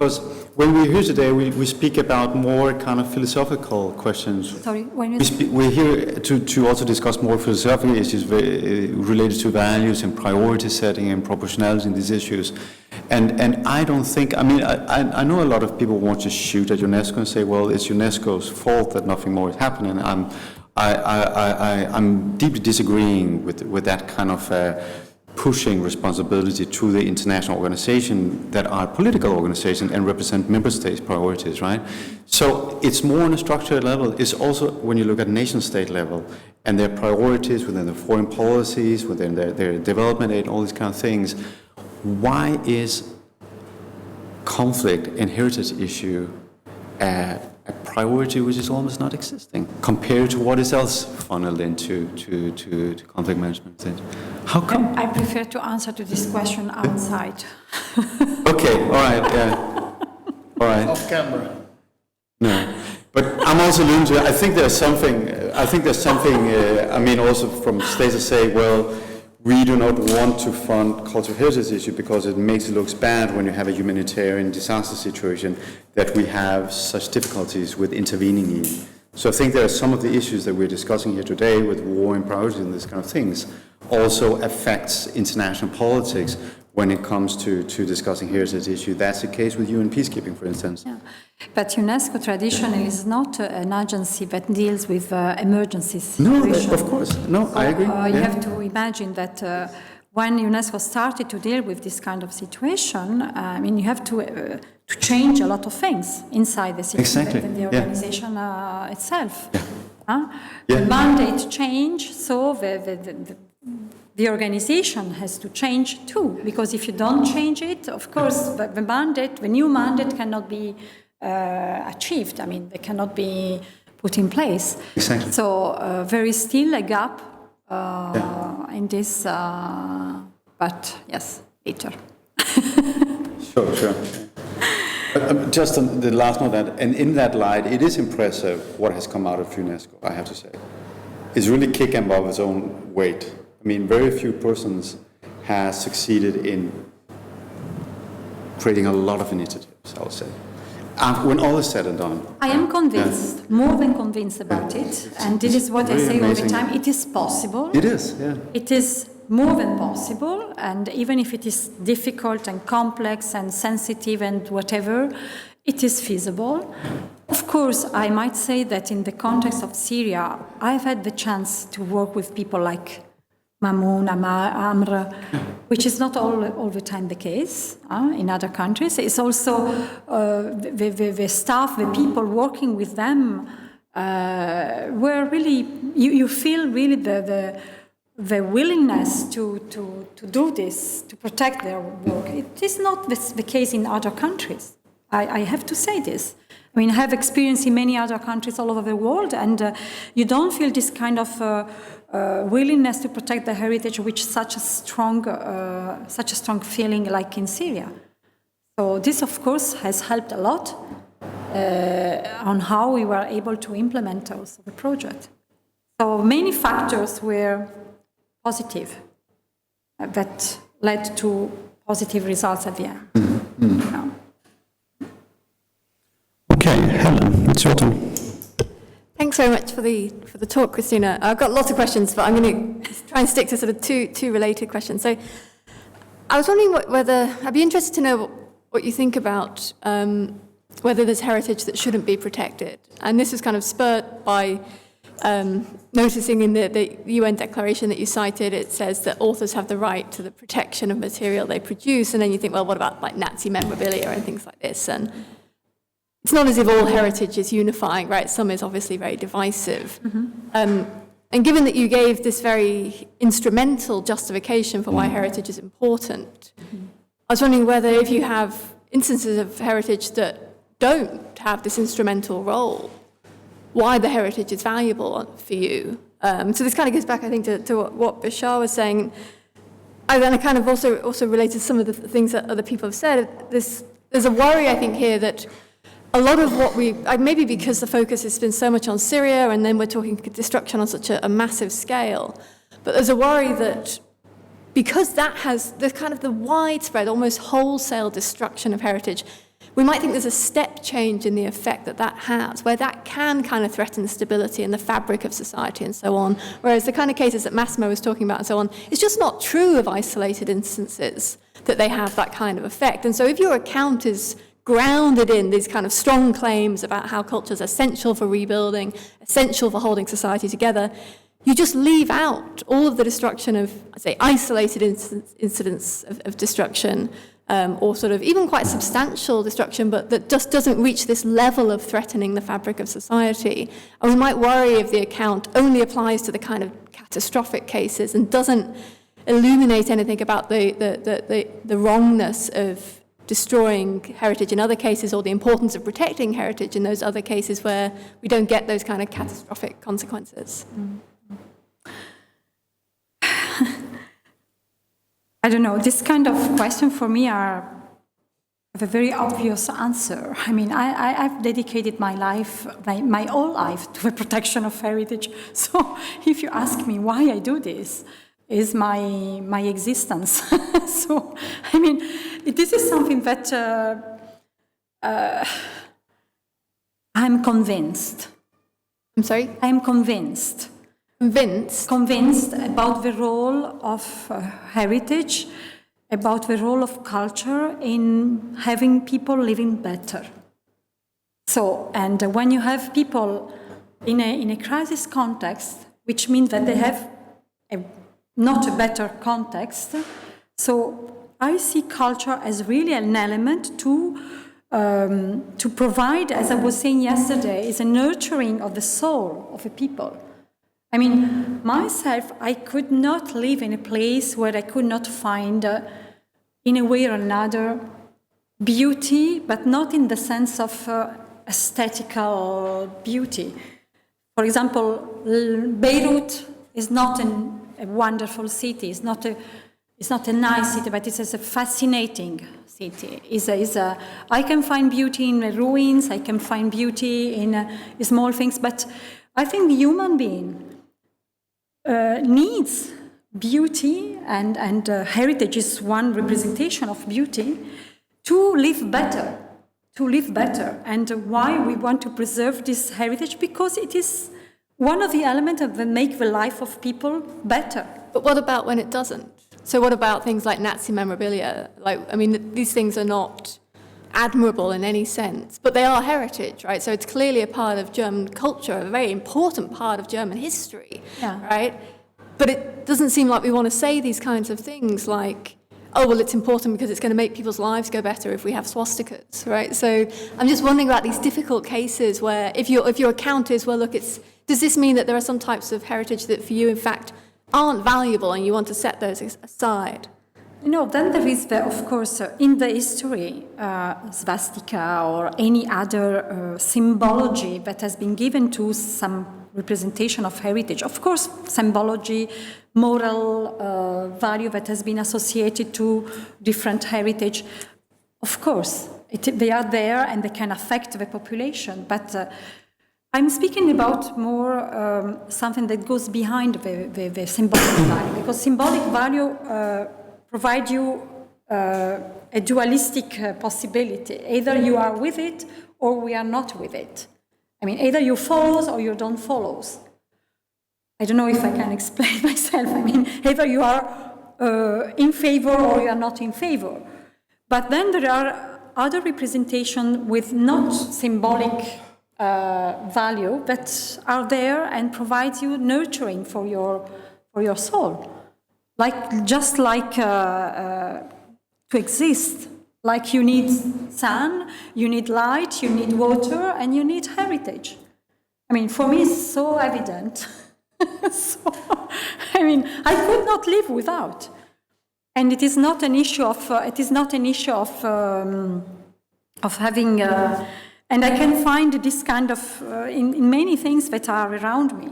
Because when we're here today, we speak about more kind of philosophical questions. Sorry, when you We're here to also discuss more philosophical issues related to values and priority setting and proportionality in these issues. And I don't think, I mean, I know a lot of people want to shoot at UNESCO and say, well, it's UNESCO's fault that nothing more is happening. I'm deeply disagreeing with that kind of pushing responsibility to the international organization that are political organizations and represent member states' priorities, right? So it's more on a structural level. It's also when you look at nation-state level and their priorities within their foreign policies, within their development aid, all these kind of things. Why is conflict and heritage issue a priority which is almost not existing compared to what is else funneled into to conflict management things? How come? I prefer to answer to this question outside. Okay, all right, yeah. All right. Off camera. No. But I'm also alluding to, I think there's something, I mean, also from states that say, well, we do not want to fund cultural heritage issue because it makes it look bad when you have a humanitarian disaster situation that we have such difficulties with intervening in. So I think there are some of the issues that we're discussing here today with war and priorities and these kind of things also affects international politics when it comes to discussing heritage issue. That's the case with UN peacekeeping, for instance. Yeah. But UNESCO traditionally is not an agency that deals with emergency situations. No, of course. No, I agree. You have to imagine that when UNESCO started to deal with this kind of situation, I mean, you have to change a lot of things inside the situation, the organization itself. The mandate changed, so the organization has to change too, because if you don't change it, of course, the new mandate cannot be achieved. I mean, they cannot be put in place. Exactly. So there is still a gap in this, but yes, later. Sure. Just on the last note, and in that light, it is impressive what has come out of UNESCO, I have to say. It's really kicking above its own weight. I mean, very few persons have succeeded in creating a lot of initiatives, I would say. When all is said and done. I am convinced, more than convinced about it, and this is what I say all the time, it is possible. It is, yeah. It is more than possible, and even if it is difficult and complex and sensitive and whatever, it is feasible. Of course, I might say that in the context of Syria, I've had the chance to work with people like Mamoun, Amr, which is not all the time the case in other countries. It's also the staff, the people working with them were really, you feel really the willingness to do this, to protect their work. It is not the case in other countries. I have to say this. I mean, I have experience in many other countries all over the world, and you don't feel this kind of willingness to protect the heritage, which such a strong feeling like in Syria. So this, of course, has helped a lot on how we were able to implement also the project. So many factors were positive that led to positive results at the end. Yeah. Okay, Helen, it's your turn. Thanks very much for the talk, Cristina. I've got lots of questions, but I'm going to try and stick to sort of two related questions. So I was wondering whether, I'd be interested to know what you think about whether there's heritage that shouldn't be protected. And this was kind of spurred by noticing in the UN declaration that you cited, it says that authors have the right to the protection of material they produce. And then you think, well, what about like Nazi memorabilia and things like this? And it's not as if all heritage is unifying, right? Some is obviously very divisive. And given that you gave this very instrumental justification for why heritage is important, I was wondering whether if you have instances of heritage that don't have this instrumental role, why the heritage is valuable for you. So this kind of goes back, I think, to what Bashar was saying. And then I kind of also related to some of the things that other people have said. There's a worry, I think, here that a lot of what maybe because the focus has been so much on Syria and then we're talking destruction on such a massive scale, but there's a worry that because that has the kind of the widespread, almost wholesale destruction of heritage we might think there's a step change in the effect that that has, where that can kind of threaten stability and the fabric of society and so on, whereas the kind of cases that Massimo was talking about and so on, it's just not true of isolated instances that they have that kind of effect. And so if your account is grounded in these kind of strong claims about how culture is essential for rebuilding, essential for holding society together, you just leave out all of the destruction of, say, isolated incidents of destruction, or sort of even quite substantial destruction, but that just doesn't reach this level of threatening the fabric of society. And we might worry if the account only applies to the kind of catastrophic cases and doesn't illuminate anything about the wrongness of destroying heritage in other cases, or the importance of protecting heritage in those other cases where we don't get those kind of catastrophic consequences. I don't know, this kind of question for me have a very obvious answer. I mean, I've dedicated my life, my whole life, to the protection of heritage. So if you ask me why I do this, is my existence. So, I mean, this is something that I'm convinced. I'm sorry? I'm convinced. Convinced about the role of heritage, about the role of culture in having people living better. So, and when you have people in a crisis context, which means that they have not a better context, so I see culture as really an element to provide, as I was saying yesterday, is a nurturing of the soul of the people. I mean, myself, I could not live in a place where I could not find, in a way or another, beauty, but not in the sense of aesthetical beauty. For example, Beirut is not a wonderful city. It's not a nice city, but it's a fascinating city. I can find beauty in the ruins. I can find beauty in small things, but I think the human being needs beauty, and heritage is one representation of beauty, to live better. And why we want to preserve this heritage? Because it is one of the elements that make the life of people better. But what about when it doesn't? So what about things like Nazi memorabilia? Like, I mean, these things are not admirable in any sense, but they are heritage, right? So it's clearly a part of German culture, a very important part of German history, right? But it doesn't seem like we want to say these kinds of things like, oh, well, it's important because it's going to make people's lives go better if we have swastikas, right? So I'm just wondering about these difficult cases where if your account is, well, look, does this mean that there are some types of heritage that for you, in fact, aren't valuable and you want to set those aside? No, then there is, of course, in the history, swastika or any other symbology that has been given to some representation of heritage. Of course, symbology, moral value that has been associated to different heritage. Of course, they are there and they can affect the population. But I'm speaking about more something that goes behind the symbolic value, because symbolic value provide you a dualistic possibility. Either you are with it or we are not with it. I mean, either you follow or you don't follow. I don't know if I can explain myself. I mean, either you are in favor or you are not in favor. But then there are other representations with not symbolic value that are there and provide you nurturing for your soul. Just like to exist, like you need sun, you need light, you need water, and you need heritage. I mean, for me, it's so evident. So, I mean, I could not live without, and it is not an issue of having. And I can find this kind of in many things that are around me.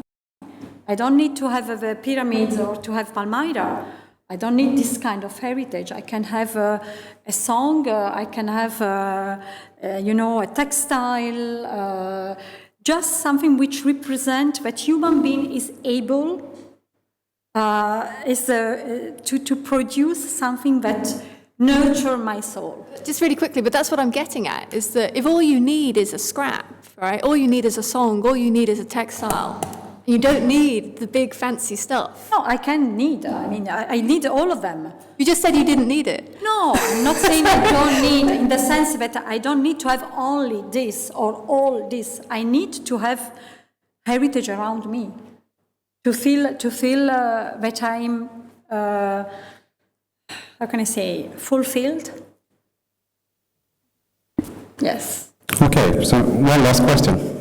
I don't need to have the pyramids or to have Palmyra. I don't need this kind of heritage. I can have a song, I can have, a textile, just something which represents that human being is able to produce something that nurture my soul. Just really quickly, but that's what I'm getting at, is that if all you need is a scrap, right? All you need is a song, all you need is a textile. You don't need the big fancy stuff. No, I can need, I need all of them. You just said you didn't need it. No, I'm not saying I don't need, in the sense that I don't need to have only this or all this. I need to have heritage around me, to feel that I'm, how can I say, fulfilled. Yes. Okay, so one last question.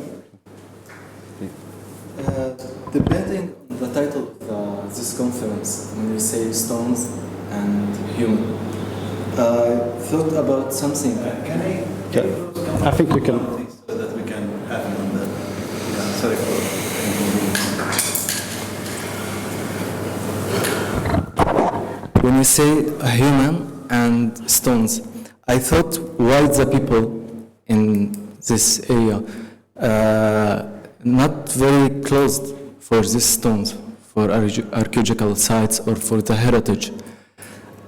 Depending on the title of this conference, when you say stones and human, I thought about something. Can I think we can. So that we can have him on the. Sorry for. When you say human and stones, I thought why the people in this area not very closed for these stones, for archaeological sites or for the heritage.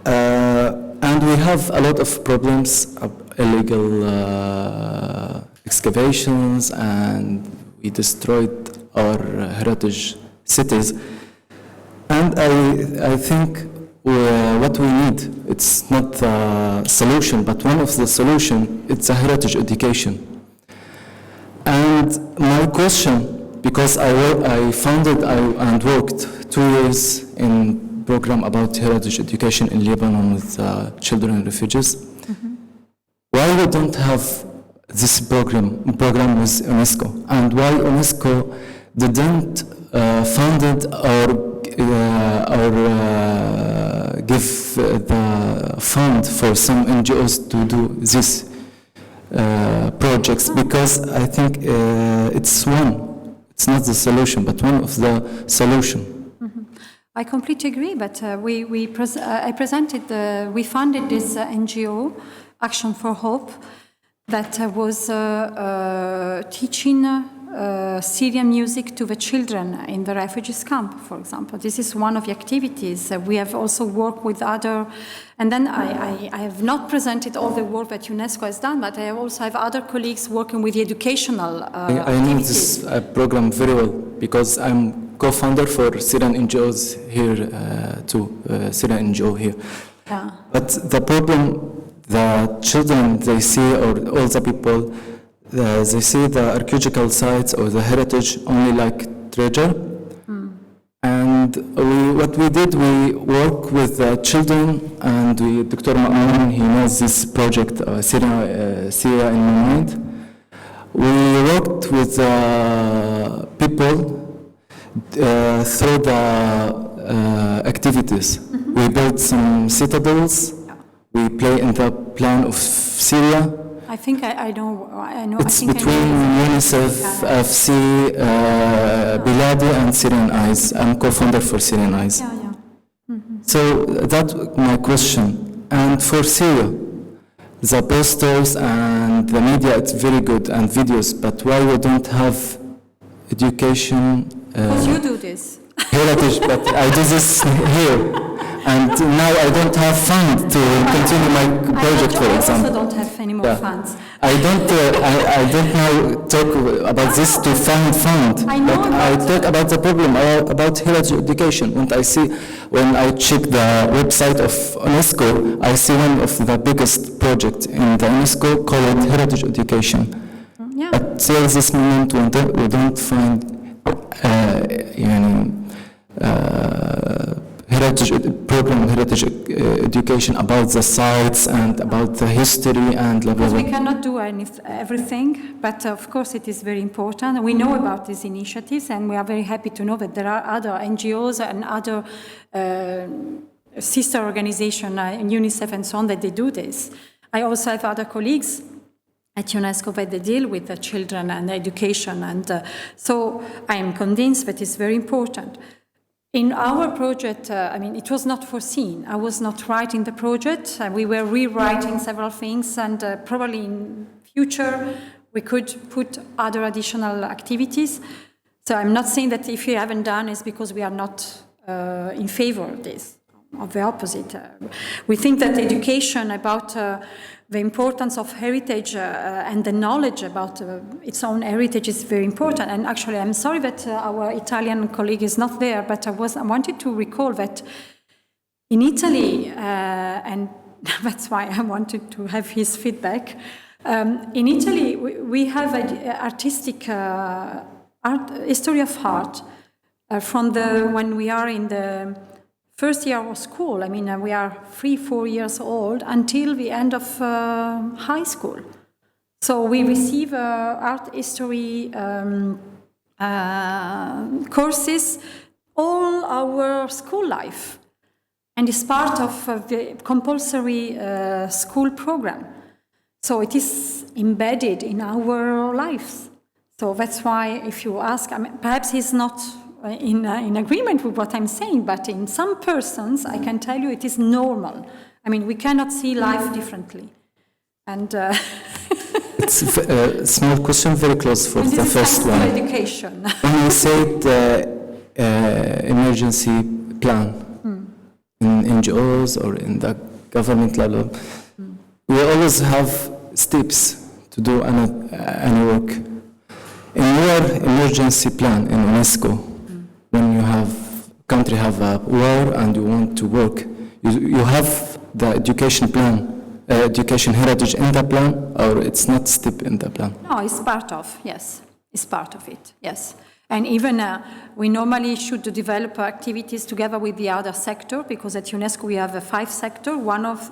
And we have a lot of problems, illegal excavations, and we destroyed our heritage cities. And I think what we need, it's not a solution, but one of the solution, it's a heritage education. And my question, because I founded and worked 2 years in program about heritage education in Lebanon with children and refugees. Mm-hmm. Why we don't have this program with UNESCO, and why UNESCO didn't fund it or give the fund for some NGOs to do this projects, because I think it's not the solution, but one of the solution. Mm-hmm. I completely agree, but we funded this NGO, Action for Hope, that was teaching Syrian music to the children in the refugees camp, for example. This is one of the activities. We have also worked with other, and then I have not presented all the work that Unesco has done, but I also have other colleagues working with the educational activities. I know this program very well, because I'm co-founder for Syrian NGOs here, Syrian NGO here. Yeah. But the problem, the children they see, or all the people, they see the archaeological sites or the heritage only like treasure. Mm. And what we did, we work with the children, and Dr. Ma'amun, he knows this project, Syria in my mind. We worked with people through the activities. Mm-hmm. We built some citadels. Yeah. We play in the plan of Syria. I think I know. It's between UNICEF, FC, Biladi, and Syrian Eyes. I'm co-founder for Syrian Eyes. Yeah, yeah. Mm-hmm. So that's my question. And for Syria, the posters and the media, it's very good, and videos, but why we don't have education? Because you do this. Heritage, but I do this here. And now I don't have funds to continue my project, for example. I also don't have any more funds. I don't now talk about this to find fund, but I talk about the problem, about heritage education. When I check the website of UNESCO, I see one of the biggest projects in the UNESCO called heritage education. Yeah. But till this moment, we don't find heritage education about the sites and about the history and blah, blah, blah. We cannot do everything, but of course it is very important. We know about these initiatives, and we are very happy to know that there are other NGOs and other sister organizations, UNICEF and so on, that they do this. I also have other colleagues at UNESCO that they deal with the children and education, and so I am convinced that it's very important. In our project, it was not foreseen. I was not writing the project. We were rewriting several things, and probably in future we could put other additional activities. So I'm not saying that if we haven't done it's because we are not in favor of this. of the opposite. We think that education about the importance of heritage and the knowledge about its own heritage is very important. And actually, I'm sorry that our Italian colleague is not there, but I wanted to recall that in Italy, and that's why I wanted to have his feedback. In Italy, we have an artistic history of art from when we are in the first year of school. I mean, we are 3-4 years old until the end of high school. So we receive art history courses all our school life. And it's part of the compulsory school program. So it is embedded in our lives. So that's why if you ask, I mean, perhaps he's not in agreement with what I'm saying, but in some persons, I can tell you it is normal. I mean, we cannot see life differently. And it's a small question, very close for the first one. Education. When you say the emergency plan in NGOs or in the government level, we always have steps to do any work. In your emergency plan in Unesco, when you country have a war and you want to work, you have the education plan, education heritage in the plan, or it's not step in the plan? No, it's part of, yes. It's part of it, yes. And even we normally should develop activities together with the other sector, because at UNESCO we have 5 sectors. One of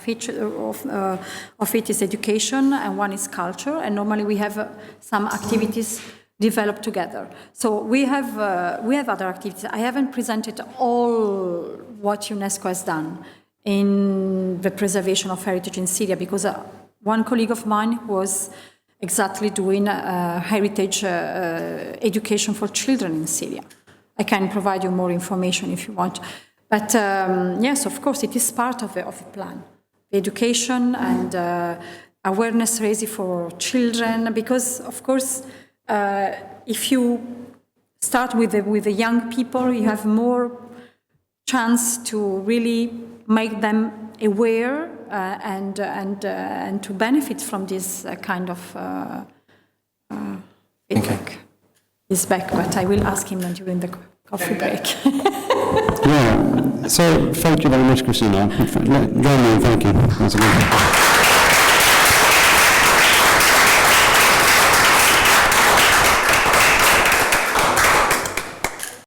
it is education, and one is culture, and normally we have some activities developed together. So we have other activities. I haven't presented all what UNESCO has done in the preservation of heritage in Syria, because one colleague of mine was exactly doing heritage education for children in Syria. I can provide you more information if you want. But yes, of course, it is part of the plan. Education and awareness raising for children, because, of course, if you start with the young people, you have more chance to really make them aware and to benefit from this kind of feedback. He's back, but I will ask him during the coffee break. Yeah, so thank you very much, Cristina. Join me in thanking once again.